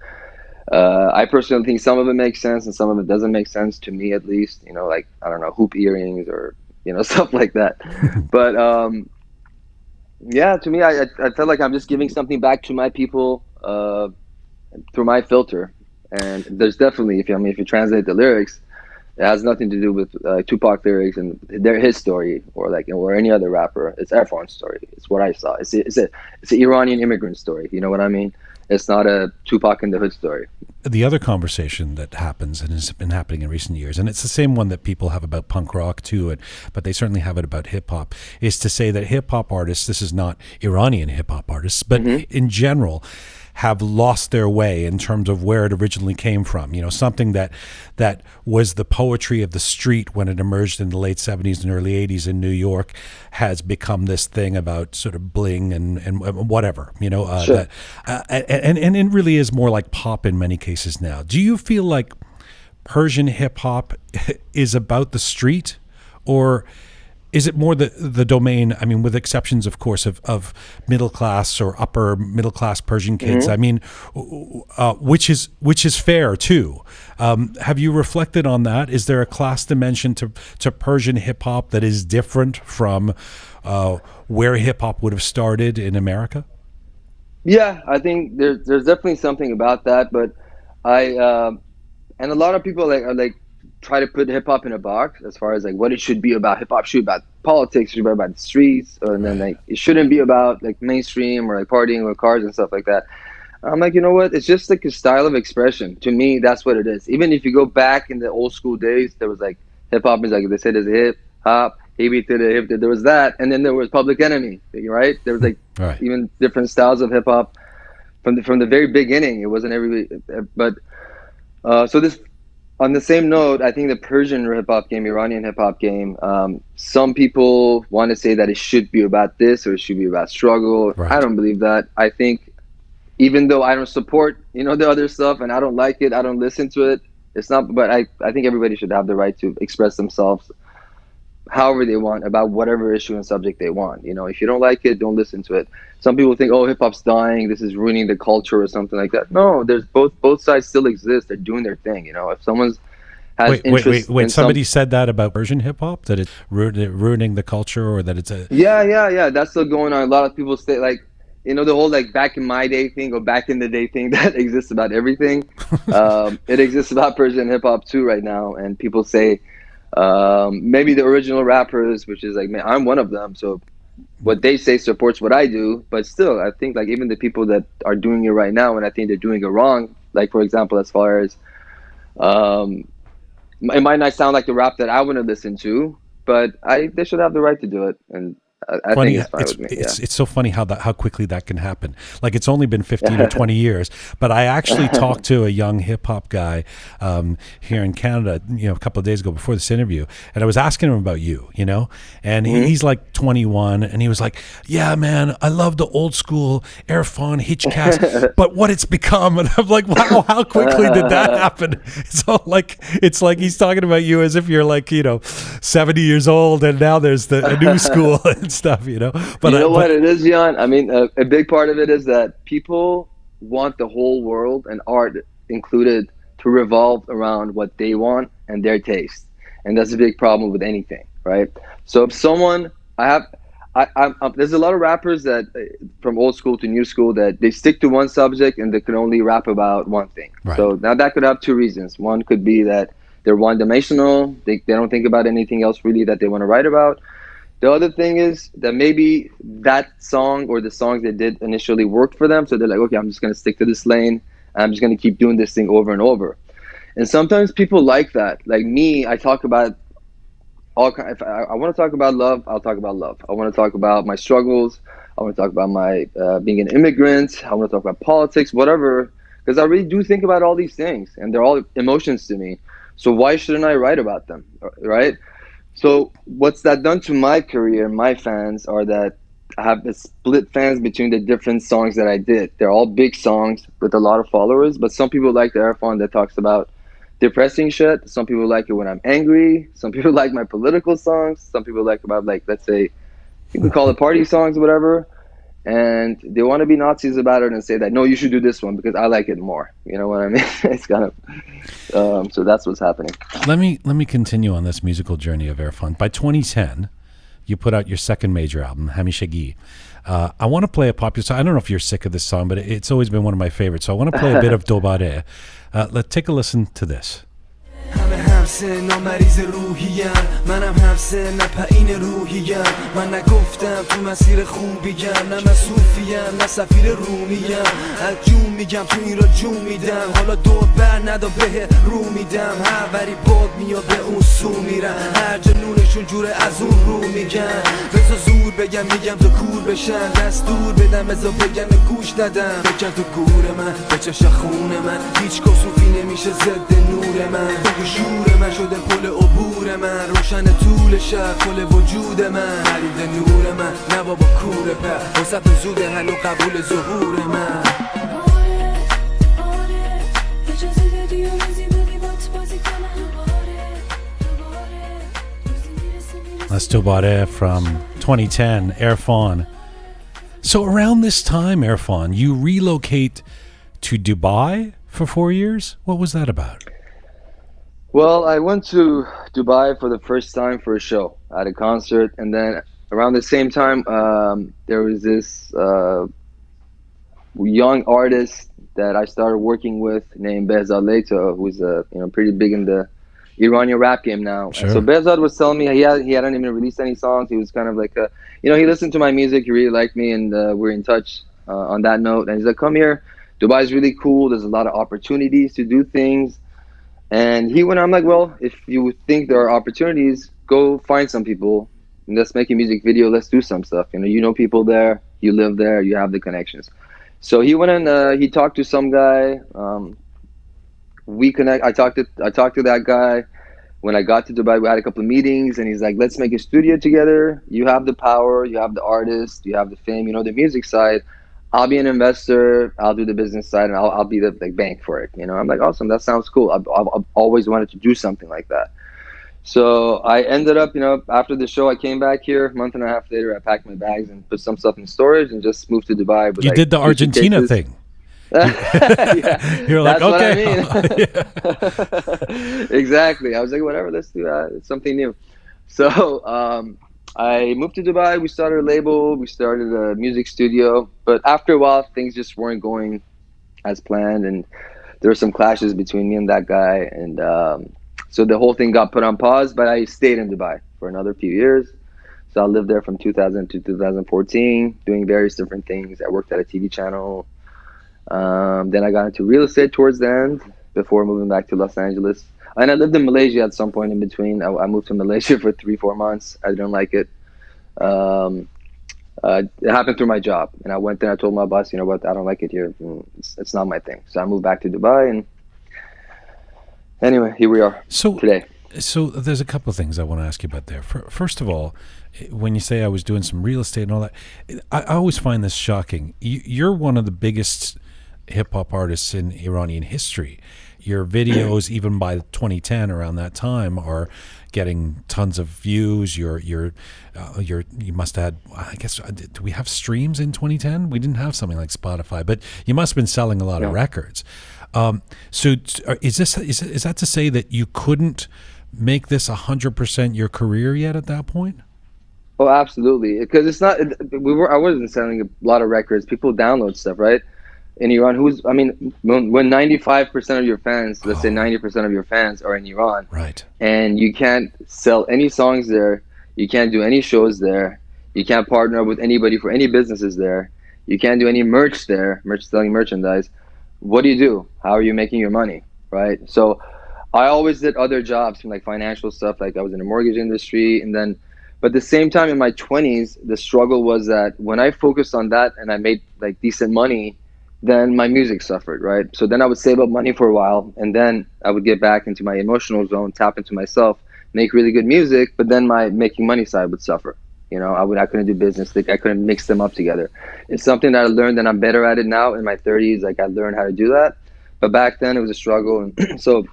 I personally think some of it makes sense and some of it doesn't make sense, to me at least. You know, like, I don't know, hoop earrings or, you know, stuff like that. But yeah, to me, I felt like I'm just giving something back to my people through my filter. And there's definitely, if you translate the lyrics, it has nothing to do with Tupac lyrics and his story, or any other rapper. It's Erfan's story. It's what I saw. It's an Iranian immigrant story. You know what I mean? It's not a Tupac in the Hood story. The other conversation that happens, and has been happening in recent years, and it's the same one that people have about punk rock too, but they certainly have it about hip hop, is to say that hip hop artists, this is not Iranian hip hop artists, but in general, have lost their way in terms of where it originally came from. You know, something that was the poetry of the street when it emerged in the late 70s and early 80s in New York has become this thing about sort of bling and whatever, you know, sure. And it really is more like pop in many cases now. Do you feel like Persian hip hop is about the street, or is it more the domain, I mean, with exceptions, of course, of middle class or upper middle class Persian kids? I mean, which is fair too. Have you reflected on that? Is there a class dimension to Persian hip hop that is different from where hip hop would have started in America? Yeah, I think there's definitely something about that, but and a lot of people are try to put hip hop in a box as far as like what it should be about. Hip hop should be about politics, should be about the streets, and then like it shouldn't be about like mainstream or like partying with cars and stuff like that. I'm like, you know what? It's just like a style of expression. To me, that's what it is. Even if you go back in the old school days, there was like hip hop is like they said there's hip hop, there was that, and then there was Public Enemy, right? There was like even different styles of hip hop from the very beginning. It wasn't everybody, but so this. On the same note, I think the Persian hip-hop game, Iranian hip-hop game, some people want to say that it should be about this or it should be about struggle. Right. I don't believe that. I think even though I don't support, you know, the other stuff and I don't like it, I don't listen to it, it's not, but I think everybody should have the right to express themselves however they want about whatever issue and subject they want. You know, if you don't like it, don't listen to it. Some people think, oh, hip-hop's dying, this is ruining the culture or something like that. No, there's both sides still exist. They're doing their thing. You know, if someone has interest wait, somebody said that about Persian hip-hop, that it's ruining the culture, or that it's a... Yeah, that's still going on. A lot of people say, like, you know, the whole like back in my day thing or back in the day thing that exists about everything. It exists about Persian hip-hop too right now, and people say maybe the original rappers, which is like, man, I'm one of them, so what they say supports what I do, but still I think like even the people that are doing it right now, and I think they're doing it wrong, like for example, as far as it might not sound like the rap that I want to listen to, but they should have the right to do it. And I think it's fine with me. It's so funny how quickly that can happen. Like it's only been 15 or 20 years, but I actually talked to a young hip hop guy here in Canada, a couple of days ago before this interview, and I was asking him about you, and he's like 21, and he was like, "Yeah, man, I love the old school Erfan Hitchcast, but what it's become." And I'm like, "Wow, how quickly did that happen?" It's like he's talking about you as if you're like 70 years old, and now there's a new school and stuff, But what it is, Jan? I mean, a big part of it is that people want the whole world, and art included, to revolve around what they want and their taste, and that's a big problem with anything, right? So if someone, there's a lot of rappers that from old school to new school that they stick to one subject and they can only rap about one thing. Right. So now that could have two reasons. One could be that they're one-dimensional. They don't think about anything else really that they want to write about. The other thing is that maybe that song or the songs they did initially worked for them. So they're like, okay, I'm just going to stick to this lane. I'm just going to keep doing this thing over and over. And sometimes people like that. Like me, I talk about if I want to talk about love, I'll talk about love. I want to talk about my struggles. I want to talk about my being an immigrant. I want to talk about politics, whatever. Because I really do think about all these things. And they're all emotions to me. So why shouldn't I write about them, right? So what's that done to my career, my fans, are that I have a split fans between the different songs that I did. They're all big songs with a lot of followers, but some people like the Erfan that talks about depressing shit. Some people like it when I'm angry. Some people like my political songs. Some people like about, like, let's say, you can call it party songs, whatever. And they want to be Nazis about it and say that, no, you should do this one because I like it more. You know what I mean? It's kind of, so that's what's happening. Let me continue on this musical journey of Erfan. By 2010, you put out your second major album, Hamishagi. I want to play a popular song. I don't know if you're sick of this song, but it's always been one of my favorites. So I want to play a bit of Dobare. Let's take a listen to this. همه همسن مریض روحیم منم همسن پایین روحیم من نگفتم تو مسیر خوبیم نه مسوفیم نه سفیر رومیم از جون میگم تو این را جون میدم حالا دور بر ندا به رو میدم هر وری باد میاد به اون سو میرم هر جنونشون جوره از اون رو میگن بذار زور بگم میگم تو کور بشن دستور بدم بذار بگم گوش ندم بکن تو گور من به چش خون من هیچ کسوفی نمیشه ضد نور من شور من شده پل عبور من روشن طول شب کل وجود من خرید نور من نه بابا کور پر وسط زود هنو قبول ظهور من That's Dobare from 2010, Erfan. So around this time, Erfan, you relocate to Dubai for 4 years? What was that about? Well, I went to Dubai for the first time for a show at a concert, and then around the same time, there was this young artist that I started working with named Behzad Leto, who's pretty big in the Iranian rap game now. Sure. So Behzad was telling me he hadn't even released any songs. He was kind of like he listened to my music, he really liked me, and we're in touch on that note. And he's like, come here, Dubai's really cool. There's a lot of opportunities to do things. And I'm like, well, if you think there are opportunities, go find some people. And let's make a music video. Let's do some stuff. You know people there. You live there. You have the connections. So he went and he talked to some guy. We connect. I talked to that guy. When I got to Dubai, we had a couple of meetings, and he's like, let's make a studio together. You have the power. You have the artist. You have the fame. You know the music side. I'll be an investor. I'll do the business side, and I'll be the bank for it. I'm like, awesome. That sounds cool. I've always wanted to do something like that. So I ended up, after the show, I came back here. A month and a half later, I packed my bags and put some stuff in storage and just moved to Dubai. You did the Argentina thing. Yeah, you're like, that's okay. What I mean. Exactly. I was like, whatever. Let's do that. It's something new. So I moved to Dubai. We started a label. We started a music studio. But after a while, things just weren't going as planned. And there were some clashes between me and that guy. And so the whole thing got put on pause. But I stayed in Dubai for another few years. So I lived there from 2000 to 2014, doing various different things. I worked at a TV channel. Then I got into real estate towards the end before moving back to Los Angeles. And I lived in Malaysia at some point in between. I moved to Malaysia for 3-4 months. I didn't like it. It happened through my job, and I went there. I told my boss, you know what, I don't like it here. It's not my thing. So I moved back to Dubai, and anyway, here we are today. So there's a couple of things I want to ask you about there. First of all, when you say I was doing some real estate and all that, I always find this shocking. You're one of the biggest hip-hop artists in Iranian history. Your videos, even by 2010, around that time, are getting tons of views. You must have had, I guess, do we have streams in 2010? We didn't have something like Spotify, but you must have been selling a lot of records. So is that to say that you couldn't make this 100% your career yet at that point? Oh, absolutely. Because it's not. I wasn't selling a lot of records. People download stuff, right? In Iran, when 95% of your fans, let's say 90% of your fans are in Iran, right? And you can't sell any songs there, you can't do any shows there, you can't partner with anybody for any businesses there, you can't do any merch there, selling merchandise. What do? How are you making your money, right? So I always did other jobs, like financial stuff, like I was in the mortgage industry, but at the same time in my 20s, the struggle was that when I focused on that and I made like decent money, then my music suffered, right? So then I would save up money for a while, and then I would get back into my emotional zone, tap into myself, make really good music, but then my making money side would suffer. You know, I couldn't do business, like I couldn't mix them up together. It's something that I learned, and I'm better at it now in my 30s. Like I learned how to do that, but back then it was a struggle. And so,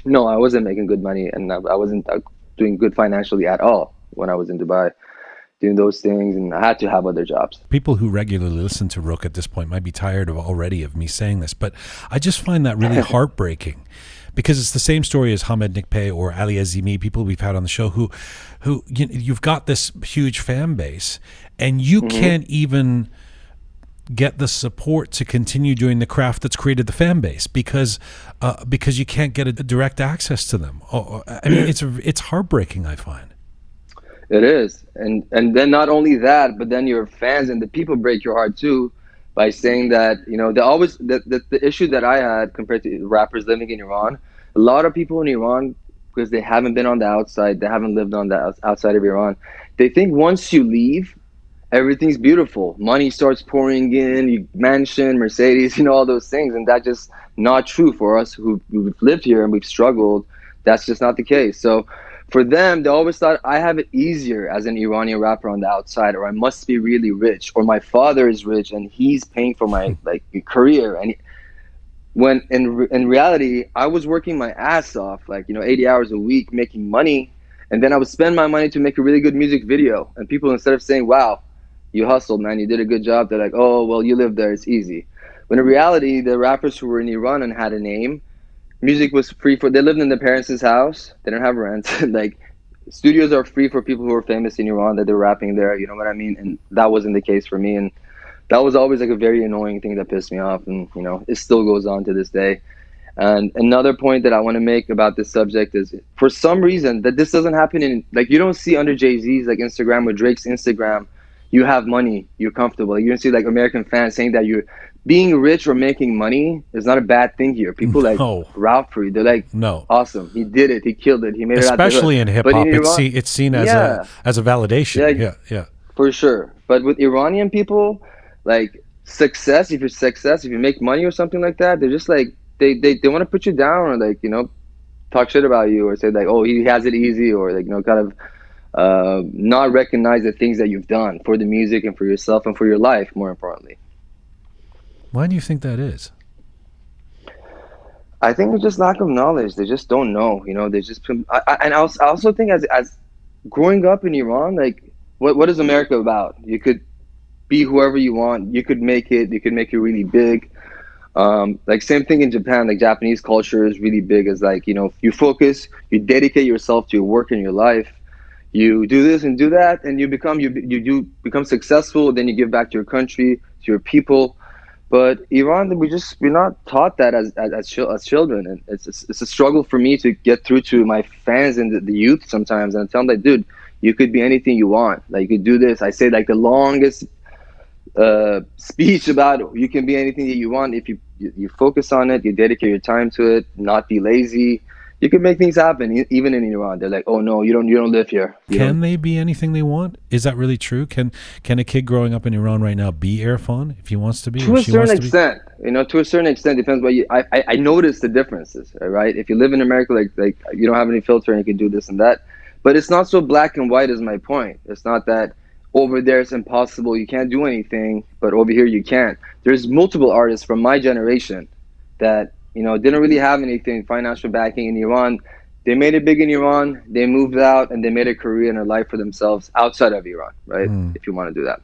no, I wasn't making good money, and I wasn't doing good financially at all when I was in Dubai, doing those things, and I had to have other jobs. People who regularly listen to Rook at this point might be tired already of me saying this, but I just find that really heartbreaking, because it's the same story as Hamed Nikpeh or Ali Azimi, people we've had on the show who you've got this huge fan base, and you can't even get the support to continue doing the craft that's created the fan base because you can't get a direct access to them. I mean, it's heartbreaking, I find. It is, and then not only that, but then your fans and the people break your heart too, by saying that, you know, the issue that I had compared to rappers living in Iran. A lot of people in Iran, because they haven't been on the outside, they haven't lived on the outside of Iran, they think once you leave, everything's beautiful. Money starts pouring in, you mansion, Mercedes, you know, all those things, and that's just not true for us who've lived here and we've struggled. That's just not the case. So for them, they always thought I have it easier as an Iranian rapper on the outside, or I must be really rich, or my father is rich and he's paying for my career. And when in reality, I was working my ass off, 80 hours a week, making money, and then I would spend my money to make a really good music video. And people, instead of saying, "Wow, you hustled, man, you did a good job," they're like, "Oh, well, you live there, it's easy." When in reality, the rappers who were in Iran and had a name, music was free they lived in their parents' house. They didn't have rent. Studios are free for people who are famous in Iran that they're rapping there. You know what I mean? And that wasn't the case for me. And that was always a very annoying thing that pissed me off. And, you know, it still goes on to this day. And another point that I want to make about this subject is, for some reason, that this doesn't happen in, you don't see under Jay-Z's, Instagram or Drake's Instagram, you have money, you're comfortable. You don't see, American fans saying that you're being rich or making money is not a bad thing here. People route for you. They're like, no, awesome, he did it, he killed it, he made especially it. Especially in hip hop, it's seen as a validation. Yeah, for sure. But with Iranian people, success, if you make money or something like that, they're just they want to put you down, or talk shit about you, or say oh, he has it easy, or not recognize the things that you've done for the music and for yourself and for your life, more importantly. Why do you think that is? I think it's just lack of knowledge. They just don't know, they just, and I also think as growing up in Iran, what is America about? You could be whoever you want. You could make it really big. Same thing in Japan, Japanese culture is really big as you focus, you dedicate yourself to your work in your life. You do this and do that, and you become successful. Then you give back to your country, to your people. But Iran, we're not taught that as children, and it's a struggle for me to get through to my fans and the youth sometimes, and I tell them dude, you could be anything you want. You could do this. I say the longest speech about you can be anything that you want if you focus on it, you dedicate your time to it, not be lazy. you can make things happen even in Iran. They're like, oh no, you don't live here. Can they be anything they want? Is that really true? Can a kid growing up in Iran right now be Erfan if he wants to be? To a certain extent, to a certain extent, depends. But I notice the differences, right? If you live in America, like you don't have any filter and you can do this and that, but it's not so black and white is my point. It's not that over there it's impossible, you can't do anything, but over here you can. There's multiple artists from my generation that didn't really have anything financial backing in Iran. They made it big in Iran, they moved out, and they made a career and a life for themselves outside of Iran, right? If you want to do that.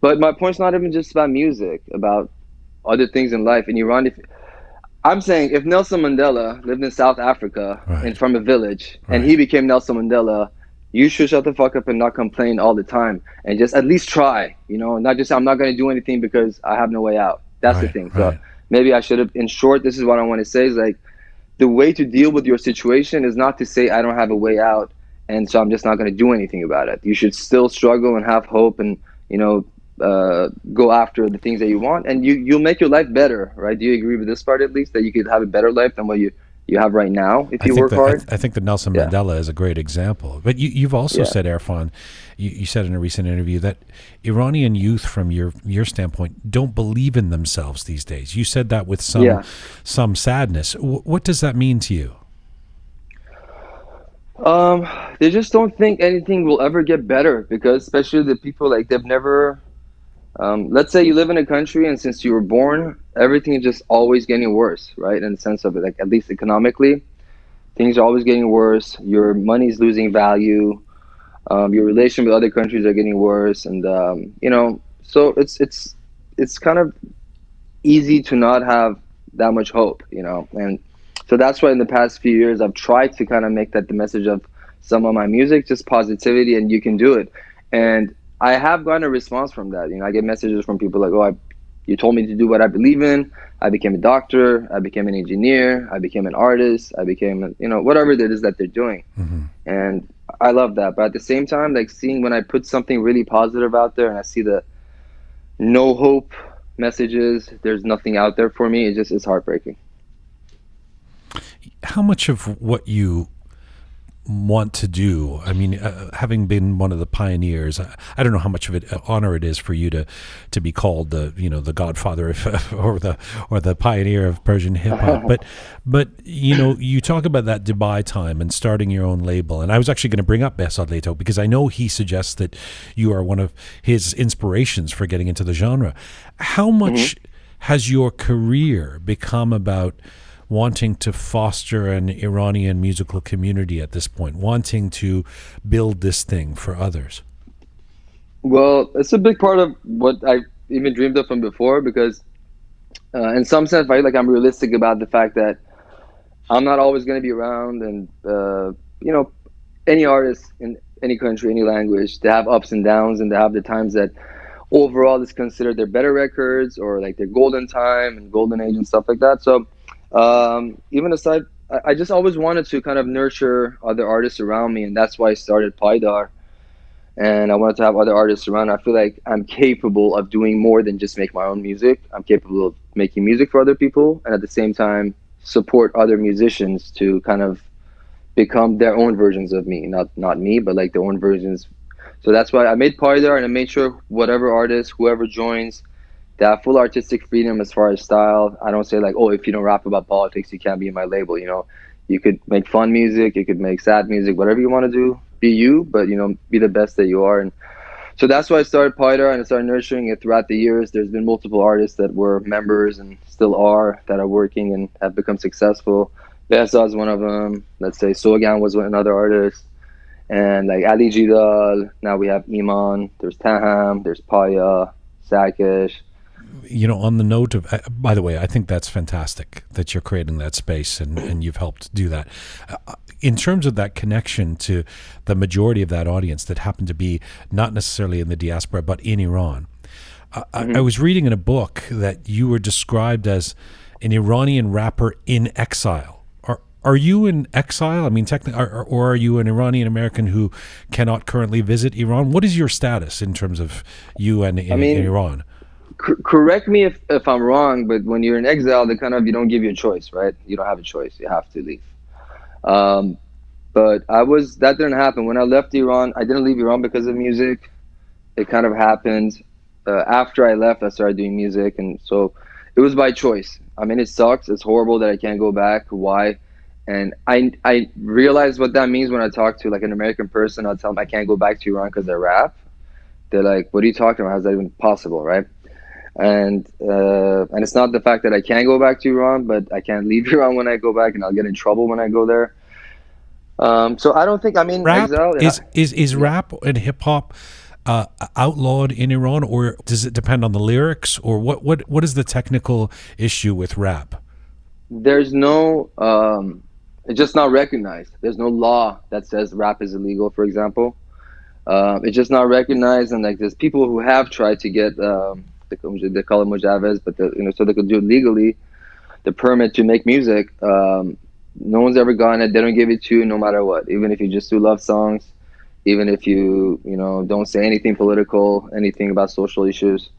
But my point's not even just about music, about other things in life. In Iran, I'm saying if Nelson Mandela lived in South Africa and from a village and he became Nelson Mandela, you should shut the fuck up and not complain all the time and just at least try, not just I'm not going to do anything because I have no way out. That's the thing. So maybe I should have, in short, this is what I want to say is like, the way to deal with your situation is not to say I don't have a way out and so I'm just not going to do anything about it. You should still struggle and have hope and, go after the things that you want, and you'll make your life better, right? Do you agree with this part at least, that you could have a better life than what you have right now if you work hard? I think that Nelson Mandela is a great example. But you've also said, Erfan, you said in a recent interview that Iranian youth, from your standpoint, don't believe in themselves these days. You said that with some sadness. What does that mean to you? They just don't think anything will ever get better, because especially the people, like, they've never, let's say you live in a country and since you were born, everything is just always getting worse, right? In the sense of it, like, at least economically, things are always getting worse. Your money's losing value. Your relation with other countries are getting worse. And, so it's kind of easy to not have that much hope, and so that's why in the past few years, I've tried to kind of make that the message of some of my music, just positivity, and you can do it. And I have gotten a response from that. I get messages from people like, oh, you told me to do what I believe in. I became a doctor. I became an engineer. I became an artist. I became, whatever it is that they're doing. And I love that. But at the same time, like, seeing when I put something really positive out there and I see the no hope messages, there's nothing out there for me, it's heartbreaking. How much of what you want to do, I mean, having been one of the pioneers, I don't know how much of an honor it is for you to be called the godfather of, or the pioneer of Persian hip hop, but you talk about that Dubai time and starting your own label, and I was actually going to bring up Behzad Leto because I know he suggests that you are one of his inspirations for getting into the genre. How much has your career become about wanting to foster an Iranian musical community at this point, wanting to build this thing for others? Well, it's a big part of what I even dreamed of from before, because in some sense, right, like, I'm realistic about the fact that I'm not always going to be around, and any artist in any country, any language, they have ups and downs, and they have the times that overall is considered their better records or like their golden time and golden age and stuff like that. So even aside, I just always wanted to kind of nurture other artists around me, and that's why I started Paydar. And I wanted to have other artists around. I feel like I'm capable of doing more than just make my own music. I'm capable of making music for other people, and at the same time support other musicians to kind of become their own versions of me, not me, but like their own versions. So that's why I made Paydar, and I made sure whatever artist, whoever joins, they have full artistic freedom as far as style. I don't say like, oh, if you don't rap about politics, you can't be in my label. You could make fun music, you could make sad music, whatever you want to do. Be you, but be the best that you are. And so that's why I started Paydar, and I started nurturing it throughout the years. There's been multiple artists that were members and still are, that are working and have become successful. Behzad is one of them. Let's say Sogan was another artist. And like Ali Jidal, now we have Iman, there's Taham, there's Paya, Sakesh. On the note of, by the way, I think that's fantastic that you're creating that space and you've helped do that. In terms of that connection to the majority of that audience that happened to be not necessarily in the diaspora, but in Iran, I was reading in a book that you were described as an Iranian rapper in exile. Are you in exile? I mean, technically, or are you an Iranian American who cannot currently visit Iran? What is your status in terms of you and in Iran? Correct me if I'm wrong, but when you're in exile, you don't give you a choice, right? You don't have a choice. You have to leave. But that didn't happen. When I left Iran, I didn't leave Iran because of music. It kind of happened. After I left, I started doing music. And so it was by choice. I mean, it sucks. It's horrible that I can't go back. Why? And I realized what that means when I talk to like an American person. I'll tell them I can't go back to Iran because I rap. They're like, what are you talking about? How's that even possible, right? And it's not the fact that I can't go back to Iran, but I can't leave Iran when I go back, and I'll get in trouble when I go there. So I don't think, I mean, Rap exile, is rap and hip hop outlawed in Iran, or does it depend on the lyrics, or what is the technical issue with rap? There's no, it's just not recognized. There's no law that says rap is illegal, for example. It's just not recognized, and like there's people who have tried to get they call it mujavez, but so they could do it legally, the permit to make music. No one's ever gotten it. They don't give it to you no matter what. Even if you just do love songs, even if you don't say anything political, anything about social issues,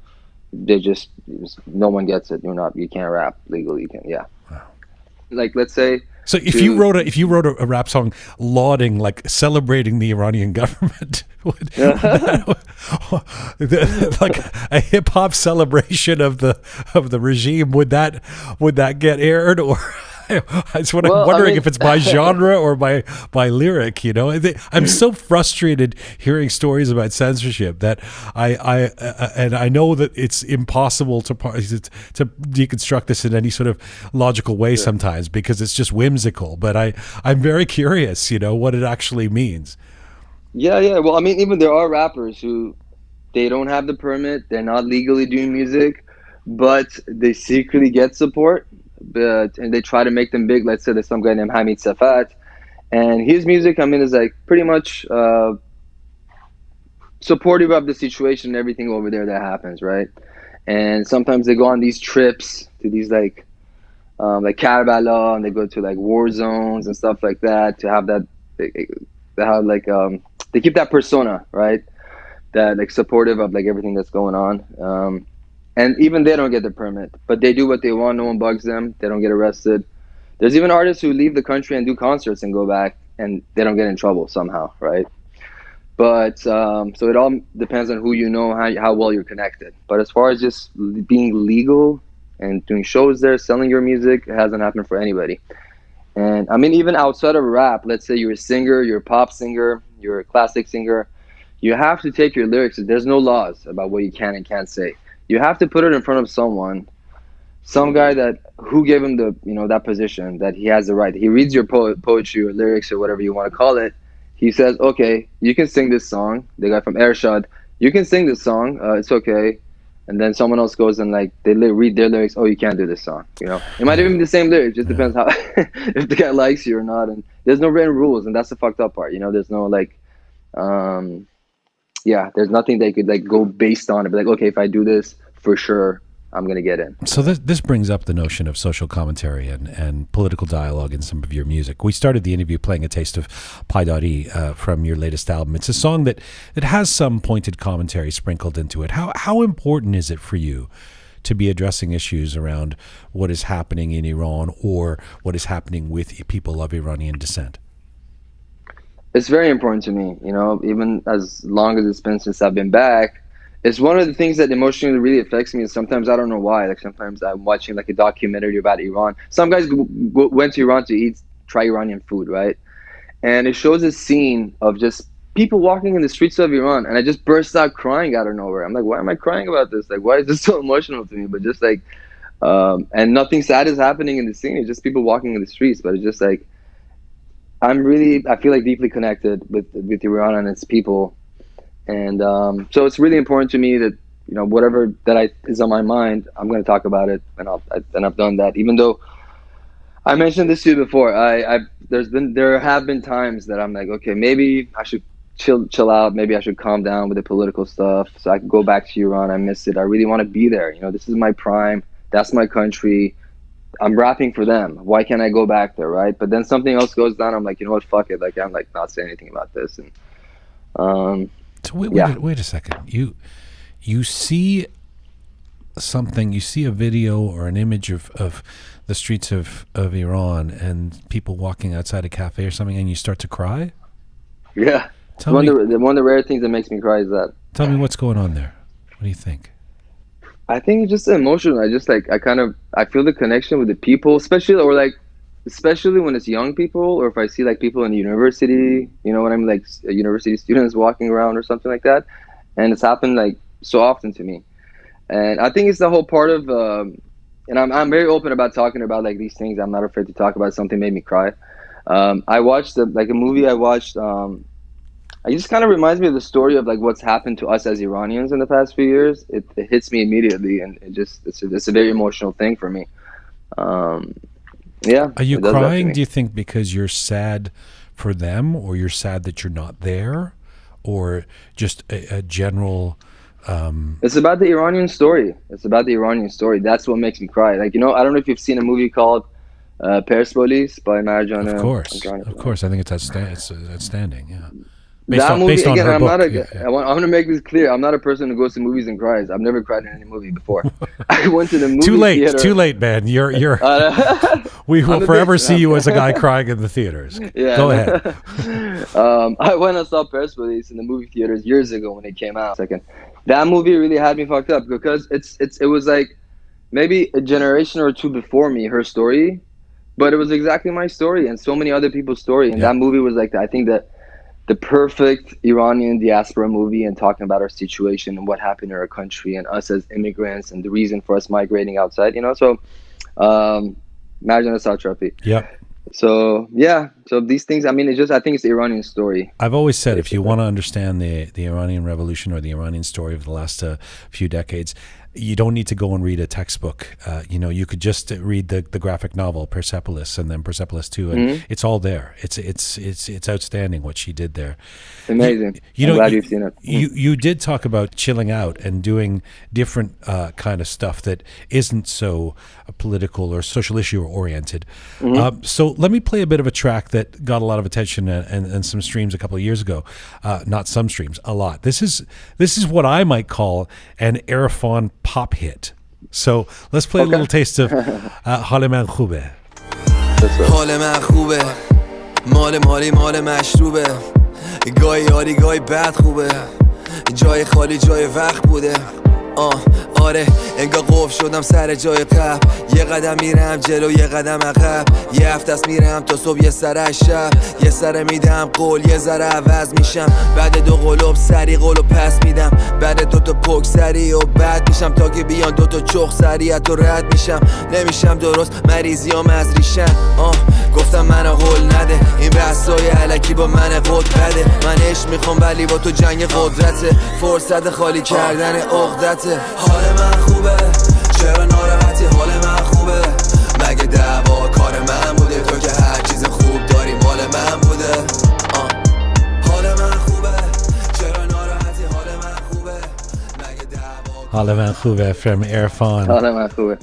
no one gets it. You can't rap legally. You can't. Yeah. Wow. Like let's say. So if you wrote a rap song lauding, like celebrating the Iranian government, like a hip hop celebration of the regime, would that get aired, or? That's what I'm wondering, if it's by genre or by lyric. I'm so frustrated hearing stories about censorship that I know that it's impossible to deconstruct this in any sort of logical way sometimes, because it's just whimsical. But I'm very curious, what it actually means. Yeah. Well, I mean, even there are rappers who they don't have the permit, they're not legally doing music, but they secretly get support. And they try to make them big. Let's say there's some guy named Hamid Safat, and his music, I mean, is like pretty much supportive of the situation and everything over there that happens, right? And sometimes they go on these trips to these like Karbala, and they go to like war zones and stuff like that to have that. They have like they keep that persona, right? That like supportive of like everything that's going on. And even they don't get the permit, but they do what they want. No one bugs them. They don't get arrested. There's even artists who leave the country and do concerts and go back, and they don't get in trouble somehow, right? But so it all depends on who you know, how well you're connected. But as far as just being legal and doing shows there, selling your music, it hasn't happened for anybody. And I mean, even outside of rap, let's say you're a singer, you're a pop singer, you're a classic singer, you have to take your lyrics. There's no laws about what you can and can't say. You have to put it in front of some guy who gave him that position, that he has the right. He reads your poetry or lyrics or whatever you want to call it. He says, okay, you can sing this song. The guy from Ershad, you can sing this song. It's okay. And then someone else goes and like they read their lyrics. Oh, you can't do this song. It might even be the same lyrics. Just depends how if the guy likes you or not. And there's no written rules, and that's the fucked up part. There's no like. There's nothing they could like go based on it. Be like, okay, if I do this, for sure, I'm going to get in. So this brings up the notion of social commentary and political dialogue in some of your music. We started the interview playing a taste of Paidari from your latest album. It's a song that has some pointed commentary sprinkled into it. How important is it for you to be addressing issues around what is happening in Iran or what is happening with people of Iranian descent? It's very important to me, even as long as it's been since I've been back. It's one of the things that emotionally really affects me. And sometimes I don't know why. Like sometimes I'm watching like a documentary about Iran. Some guys went to Iran to try Iranian food, right? And it shows a scene of just people walking in the streets of Iran, and I just burst out crying out of nowhere. I'm like, why am I crying about this? Like, why is this so emotional to me? But just like, and nothing sad is happening in the scene. It's just people walking in the streets. But it's just like, I feel like deeply connected with Iran and its people, and so it's really important to me that whatever that is on my mind, I'm going to talk about it, and I've done that. Even though I mentioned this to you before, there have been times that I'm like, okay, maybe I should chill out, maybe I should calm down with the political stuff, so I can go back to Iran. I miss it. I really want to be there. This is my prime. That's my country. I'm rapping for them. Why can't I go back there, right? But then something else goes down. I'm like, what? Fuck it. Like, I'm like not saying anything about this. And so wait a second. You see something, you see a video or an image of the streets of Iran and people walking outside a cafe or something, and you start to cry? Yeah. One of the rare things that makes me cry is that. Tell me what's going on there. What do you think? I think it's just emotional. I feel the connection with the people, especially when it's young people, or if I see like people in university, you know, when I'm like university students walking around or something like that. And it's happened like so often to me. And I think it's the whole part of, and I'm very open about talking about like these things. I'm not afraid to talk about something made me cry. I watched a movie I watched, it just kind of reminds me of the story of like what's happened to us as Iranians in the past few years. It hits me immediately, and it's a very emotional thing for me. Yeah. Are you crying, do you think, because you're sad for them, or you're sad that you're not there, or just a general... It's about the Iranian story. That's what makes me cry. Like, you know, I don't know if you've seen a movie called Persian by Mehajoon. Of course. I think it's outstanding, yeah. Based on her I'm book. I want to make this clear. I'm not a person who goes to movies and cries. I've never cried in any movie before. I went to the movie theater. Too late, man. You're we will forever see you as a guy crying in the theaters. Yeah, go ahead. I went and saw Persian in the movie theaters years ago when it came out. That movie really had me fucked up because it was like maybe a generation or two before me, her story, but it was exactly my story and so many other people's story. And that movie was like, I think that the perfect Iranian diaspora movie, and talking about our situation and what happened in our country and us as immigrants and the reason for us migrating outside, you know. So imagine a satrapi. Yeah. So yeah, so these things, I mean, I think it's the Iranian story. I've always said, if you want to understand the Iranian Revolution or the Iranian story of the last few decades, you don't need to go and read a textbook. You know, you could just read the graphic novel Persepolis, and then Persepolis 2, and it's all there. It's outstanding what she did there. Amazing. I'm glad you've seen it. You did talk about chilling out and doing different kind of stuff that isn't so political or social issue oriented. So let me play a bit of a track that got a lot of attention and some streams a couple of years ago. Not some streams, a lot. This is what I might call an Erfan pop hit. So let's play a little taste of حال من خوبه. حال من خوبه، مال مشروبه، گاهی یاری گاهی بد خوبه، جای خالی جای وقت بوده. آره انگار قفل شدم سر جای قبل، یه قدم میرم جلو یه قدم عقب، یه هفته است میرم تا صبح یه سر از شب، یه سر میدم قول یه ذره عوض میشم، بعد دو قلوب سری قولو پس میدم، بعد دو تا پک سری و بعد میشم تا که بیان دو تا چخ سریعت و رد میشم، نمیشم درست مریضیام از ریشن. گفتم منو هول نده، این بحثای علکی با من قد بده، من عشق میخوام ولی با تو جنگ قدرته، فرصت خالی کردن عقدته. حال من خوبه، چرا ناراحتی؟ حال من خوبه، مگه دعوا کار من بوده؟ تو که هر چیز خوب داری مال من بوده. حال من خوبه، چرا ناراحتی؟ حال من خوبه، مگه دعوا. حال من خوبه from Erfan. حال من خوبه.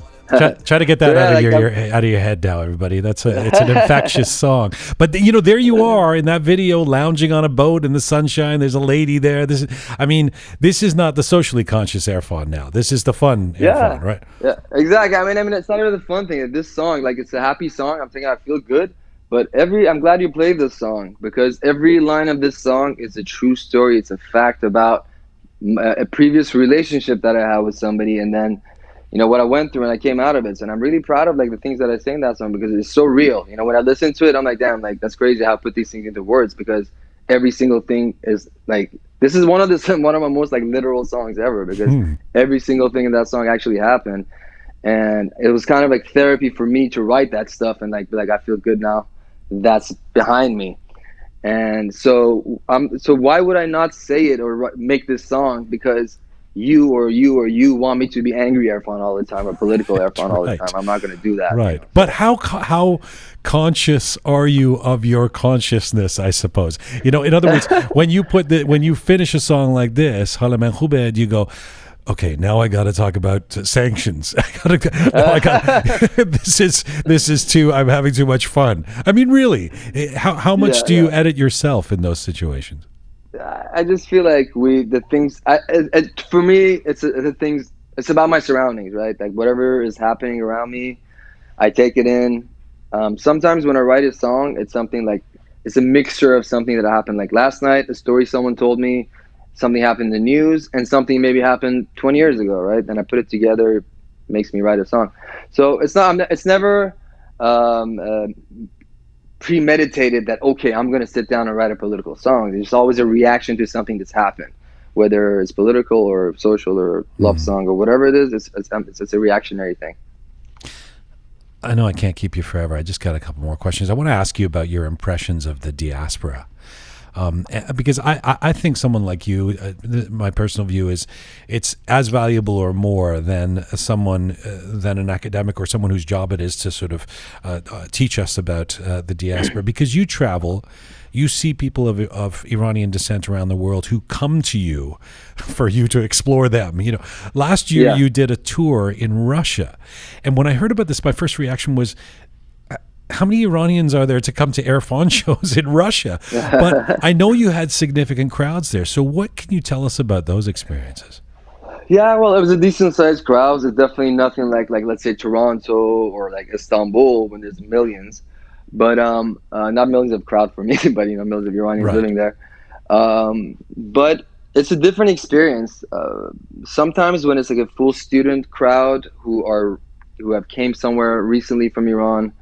Try to get that out of your head now, everybody. It's an infectious song. But you know, there you are in that video, lounging on a boat in the sunshine. There's a lady there. This is not the socially conscious Erfan now. This is the fun Erfan, right? Yeah, exactly. I mean, it's not even the fun thing. This song, like, it's a happy song. I'm thinking I feel good. But I'm glad you played this song, because every line of this song is a true story. It's a fact about a previous relationship that I had with somebody, and then, you know, what I went through and I came out of it. And I'm really proud of like the things that I say in that song, because it's so real. You know, when I listen to it, I'm like, damn, like that's crazy how I put these things into words, because every single thing is like, this is one of my most like literal songs ever, because every single thing in that song actually happened. And it was kind of like therapy for me to write that stuff and like be like, I feel good now. That's behind me. And so why would I not say it or make this song? Because you want me to be angry Erfan all the time or political Erfan all the time. I'm not going to do that. Right. But how conscious are you of your consciousness, I suppose? You know, in other words, when you finish a song like this, Hala Man Khubed, you go, okay, now I got to talk about sanctions. This is too, I'm having too much fun. I mean, really, how much do you edit yourself in those situations? I just feel like for me, it's the things it's about my surroundings, right? Like whatever is happening around me, I take it in. Sometimes when I write a song, it's something like, it's a mixture of something that happened like last night, a story someone told me, something happened in the news, and something maybe happened 20 years ago, right? And I put it together, it makes me write a song. So it's never premeditated that, okay, I'm going to sit down and write a political song. There's always a reaction to something that's happened, whether it's political or social or love song or whatever it is. It's a reactionary thing. I know I can't keep you forever. I just got a couple more questions. I want to ask you about your impressions of the diaspora. Because I think someone like you, my personal view is it's as valuable or more than than an academic or someone whose job it is to sort of teach us about the diaspora. Because you travel, you see people of Iranian descent around the world who come to you for you to explore them. You know, last year you did a tour in Russia, and when I heard about this, my first reaction was, how many Iranians are there to come to Erfan shows in Russia? But I know you had significant crowds there. So what can you tell us about those experiences? Yeah, well, it was a decent sized crowd. It's definitely nothing like let's say Toronto or like Istanbul when there's millions, but not millions of crowd for me, but millions of Iranians living there. But it's a different experience. Sometimes when it's like a full student crowd who have came somewhere recently from Iran,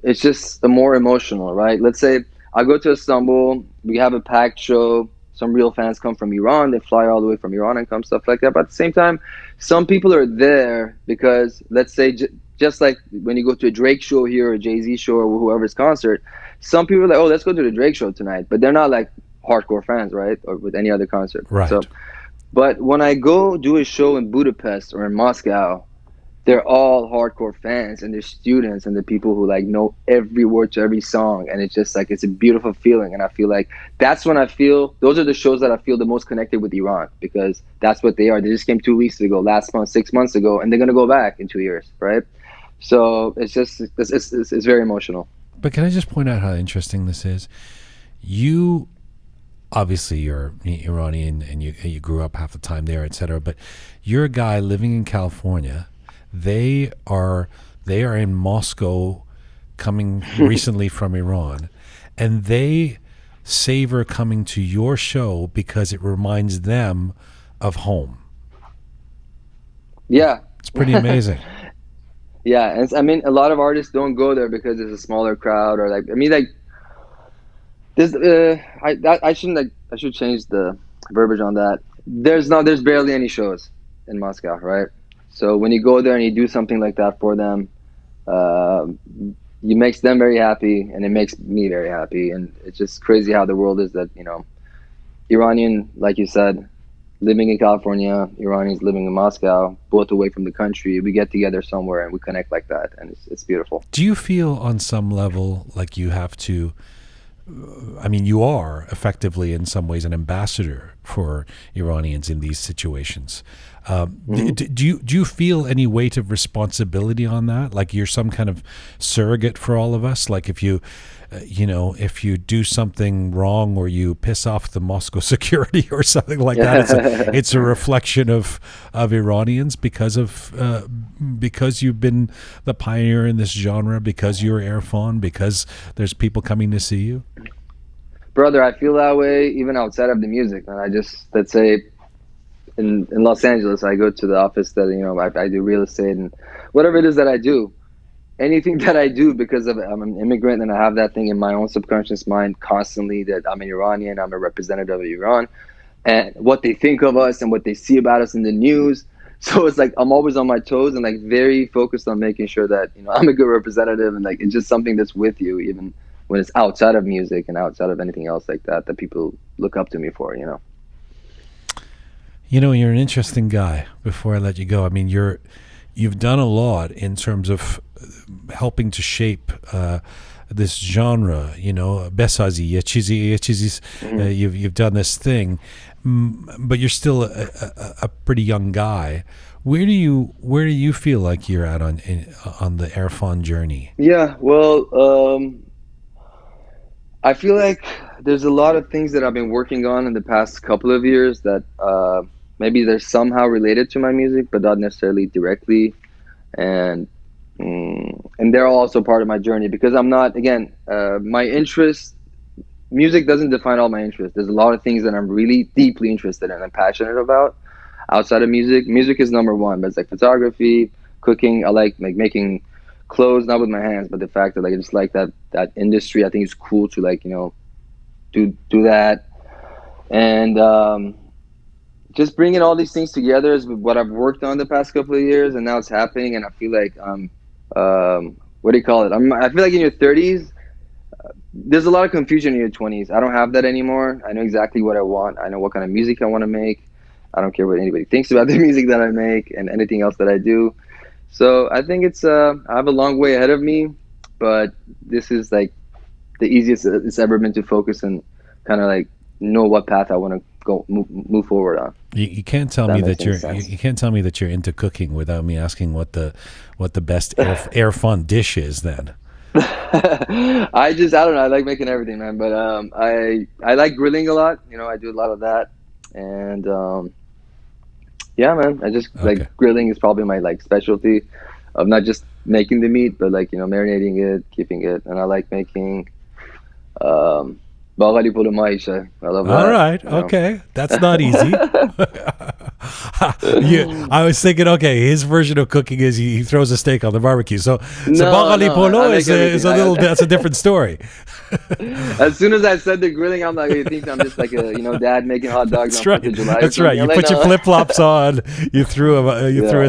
it's just more emotional, right? Let's say I go to Istanbul, we have a packed show, some real fans come from Iran, they fly all the way from Iran and come, stuff like that. But at the same time, some people are there because, let's say, just like when you go to a Drake show here or a Jay-Z show or whoever's concert, some people are like, oh, let's go to the Drake show tonight. But they're not like hardcore fans, right? Or with any other concert. Right. So, but when I go do a show in Budapest or in Moscow, they're all hardcore fans and they're students and the people who like know every word to every song. And it's just like, it's a beautiful feeling. And I feel like that's when those are the shows that I feel the most connected with Iran, because that's what they are. They just came 2 weeks ago, last month, 6 months ago, and they're going to go back in 2 years. Right. So it's just, it's very emotional. But can I just point out how interesting this is? You, obviously you're Iranian and you grew up half the time there, et cetera, but you're a guy living in California. They are in Moscow, coming recently from Iran, and they savor coming to your show because it reminds them of home. Yeah, it's pretty amazing. Yeah, and I mean, a lot of artists don't go there because it's a smaller crowd, or this. I should change the verbiage on that. There's barely any shows in Moscow, right? So when you go there and you do something like that for them, it makes them very happy, and it makes me very happy. And it's just crazy how the world is that, Iranian, like you said, living in California, Iranians living in Moscow, both away from the country, we get together somewhere and we connect like that, and it's beautiful. Do you feel on some level like you have to, you are effectively in some ways an ambassador for Iranians in these situations? Do you feel any weight of responsibility on that? Like you're some kind of surrogate for all of us? Like if you do something wrong or you piss off the Moscow security or something like that, it's a reflection of Iranians because you've been the pioneer in this genre, because you're Erfan, because there's people coming to see you? Brother, I feel that way even outside of the music. And let's say, in Los Angeles, I go to the office that, I do real estate and whatever it is that I do. Anything that I do, because I'm an immigrant and I have that thing in my own subconscious mind constantly that I'm an Iranian, I'm a representative of Iran, and what they think of us and what they see about us in the news. So it's like I'm always on my toes and like very focused on making sure that, I'm a good representative, and like it's just something that's with you even when it's outside of music and outside of anything else like that people look up to me for, You're an interesting guy. Before I let you go, you've done a lot in terms of helping to shape this genre. Besazi, ye chizi, you've done this thing, but you're still a pretty young guy. Where do you feel like you're at on the Erfan journey? Yeah, well, I feel like there's a lot of things that I've been working on in the past couple of years that maybe they're somehow related to my music, but not necessarily directly. And they're also part of my journey because I'm not, again, my interest, music doesn't define all my interests. There's a lot of things that I'm really deeply interested in and passionate about outside of music. Music is number one, but it's like photography, cooking. I like making clothes, not with my hands, but the fact that like I just like that industry. I think it's cool to like, you know, do that. And just bringing all these things together is what I've worked on the past couple of years, and now it's happening. And I feel like what do you call it? I feel like in your 30s, there's a lot of confusion in your 20s. I don't have that anymore. I know exactly what I want. I know what kind of music I want to make. I don't care what anybody thinks about the music that I make and anything else that I do. So I think it's I have a long way ahead of me, but this is like the easiest it's ever been to focus and kind of like know what path I want to go move forward on. You can't tell me that you can't tell me that you're into cooking without me asking what the best Erfan dish is then. I don't know. I like making everything, man. But I like grilling a lot. You know, I do a lot of that, and yeah, man. I just like grilling is probably my like specialty of not just making the meat, but like, you know, marinating it, keeping it, and I like making باقالی پلو مایشه. All right, okay, that's not easy. I was thinking, okay, his version of cooking is he throws a steak on the barbecue. So باقالی پلو is a little. That's a different story. As soon as I said the grilling, I'm like, you think I'm just like a, you know, dad making hot dogs on 4th of July? That's right. You put your flip flops on. You threw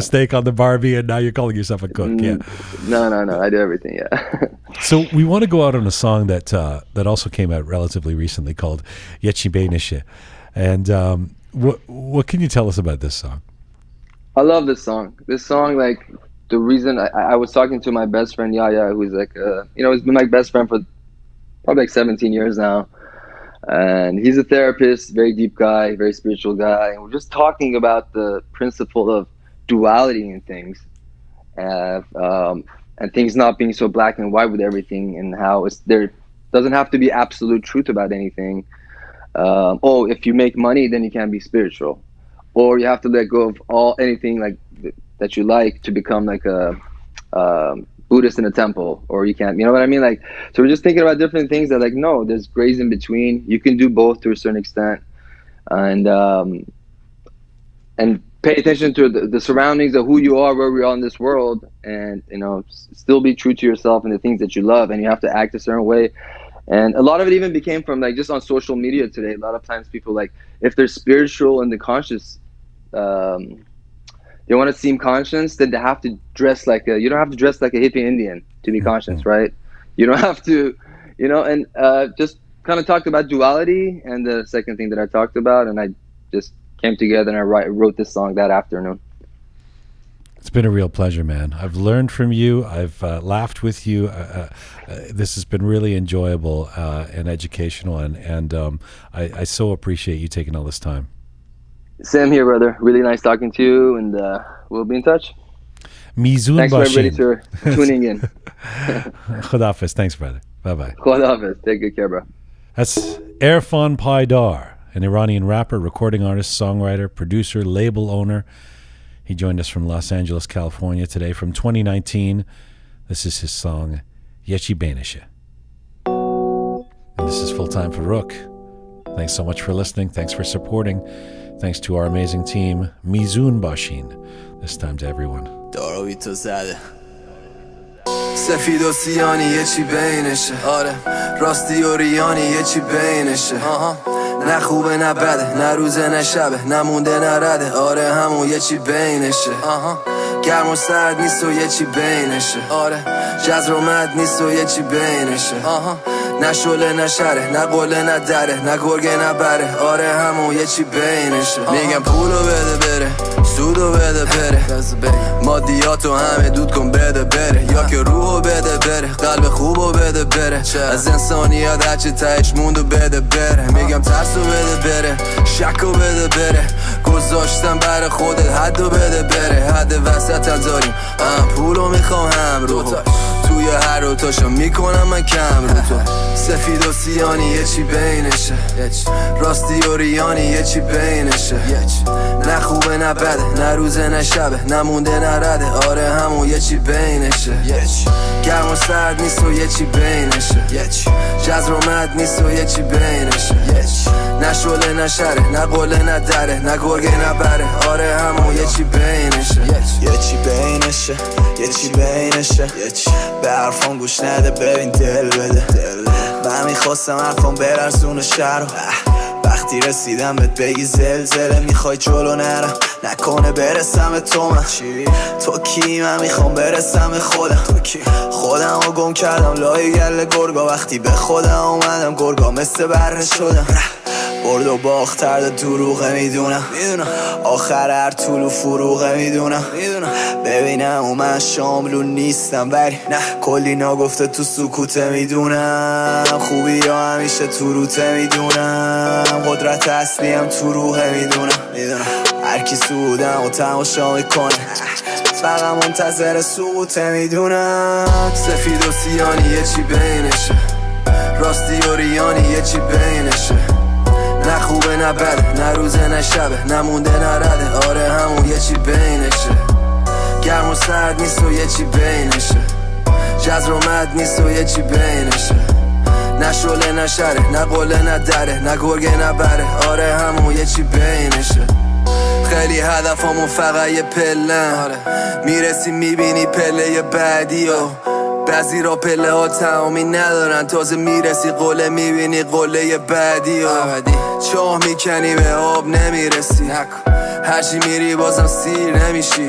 a steak on the Barbie, and now you're calling yourself a cook. Yeah. No. I do everything. Yeah. So we want to go out on a song that also came out relatively recently called Yechi Beynishe. And what can you tell us about this song? I love this song. This song, like, the reason I was talking to my best friend Yaya, who's like, you know, he's been my best friend for probably like 17 years now. And he's a therapist, very deep guy, very spiritual guy. And we're just talking about the principle of duality in things. And things not being so black and white with everything, and how there doesn't have to be absolute truth about anything. If you make money, then you can't be spiritual, or you have to let go of anything like that you like to become like a Buddhist in a temple, or you can't. You know what I mean? Like, so we're just thinking about different things that like, no, there's grays in between. You can do both to a certain extent, and pay attention to the surroundings of who you are, where we are in this world, and, you know, still be true to yourself and the things that you love, and you have to act a certain way. And a lot of it even became from like just on social media today. A lot of times people like, if they're spiritual and the conscious, they want to seem conscious, then they have to dress like you don't have to dress like a hippie Indian to be conscious, right? You don't have to, you know, and just kind of talked about duality, and the second thing that I talked about, and I just came together and I wrote this song that afternoon. It's been a real pleasure, man. I've learned from you. I've laughed with you. This has been really enjoyable and educational, and I so appreciate you taking all this time. Same here, brother. Really nice talking to you, and we'll be in touch. Mizun Thanks for everybody for tuning in. Khodafis. Thanks, brother. Bye-bye. Khodafis. Take good care, bro. That's Erfan Paydar, an Iranian rapper, recording artist, songwriter, producer, label owner. He joined us from Los Angeles, California today from 2019. This is his song, Yechi Beynishe. And this is Full Time for Rook. Thanks so much for listening. Thanks for supporting. Thanks to our amazing team, Mizun Bashin. This time to everyone. سفید و سیانی یه چی بینشه آره راستی و ریانی یه چی بینشه نه خوبه نه بده نه روزه نه شبه نمونده نه رده آره همون یه چی بینشه گرم و سرد نیست و یه چی بینشه آره جزر و مد نیست و یه چی بینشه نه شله نه شره نه قله نه دره نه گرگه نه بره آره همون یه چی بینشه میگم پولو بده بره سودو بده بره مادیاتو همه دود کن بده بره یا که روحو بده بره قلب خوبو بده بره از انسانیت هرچی تهش موندو بده بره میگم ترسو بده بره شکو بده بره گذاشتم بر خودت حدو بده بره حد وسط هم داریم هم پولو میخوام هم روحو توی هر روتاشو میکنم من کم رو تو. سفید و سیانی یه چی بینشه، راستی و ریانی یه چی بینشه. نه خوبه نه بده، نه روزه نه شبه، نمونده نه رده، آره همون یه چی بینشه. گرم و سرد نیست و یه چی بینشه، جزر و مد نیست و یه چی بینشه. نه شله نه شره، نه قله نه دره، نه گرگه نه بره، آره همون یه چی بینشه. یه چی بینشه، یه چی بینشه. به عرفان گوش نده ببین دل بده. من میخواستم عرفان برسونه شهر، وقتی رسیدم بهت بگی زلزله. میخوای جلو نرم نکنه برسم به تو. من تو کی؟ من میخوام برسم به خودم رو گم کردم لای گل گرگا. وقتی به خودم اومدم گرگا مثل بره شدم. برد و باخت ترد دروغه میدونم، آخر هر طول و فروغه میدونم. ببینم و من شاملو نیستم ولی کلی ناگفته تو سکوته میدونم. خوبی یا همیشه تو روته میدونم، قدرت اصلیم تو روحه میدونم. هر کی سودم و تماشا میکنه فقط منتظر سقوطه میدونم. سفید و سیانی یه چی بینشه، راستی و ریانی یه چی بینشه. نه خوبه نه بده، نه روزه نه شبه، نمونده نه رده، آره همون یه چی بینشه. گرم و سرد نیست و یه چی بینشه، جزر و مد نیست و یه چی بینشه. نه شله نه شره، نه قله نه دره، نه گرگه نه بره، آره همون یه چی بینشه. خیلی هدفمون فقط یه پلن، میرسی میبینی پله بعدی و بعضی را پله ها تمامی ندارن، تازه میرسی قله میبینی قله بعدی و چاه میکنی به آب نمیرسی. هرچی میری بازم سیر نمیشی،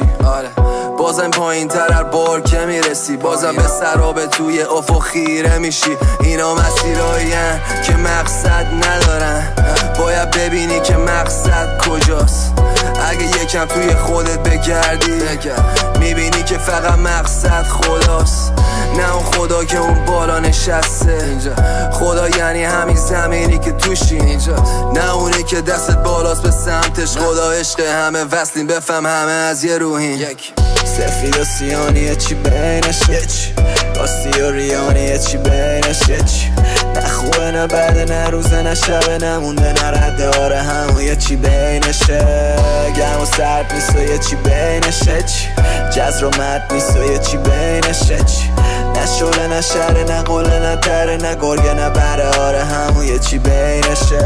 بازم پایین تر هر بار که میرسی، بازم به سراب توی افق خیره میشی. اینا مسیرهایین که مقصد ندارن، باید ببینی که مقصد کجاست. اگه یکم توی خودت بگردی میبینی که فقط مقصد خداست. نه اون خدا که اون بالا نشسته اینجا، خدا یعنی همین زمینی که توشی اینجا. نه اونی که دستت بالاست به سمتش، خدا عشق همه وصلین بفهم همه از یه روحین. سفید و سیانی یه چی بینشه، راستی و ریانی یه چی بینشه. نه خوبه نه بده، نه روزه نه شبه، نمونده نه رده، آره همون یه چی بینشه. گرم و سرد نیست و یه چی بینشه، جزر و مد نیست و یه چی بینشه. نه شله نه شره، نه قله نه دره، نه گرگه نه بره، آره همون یه چی بینشه.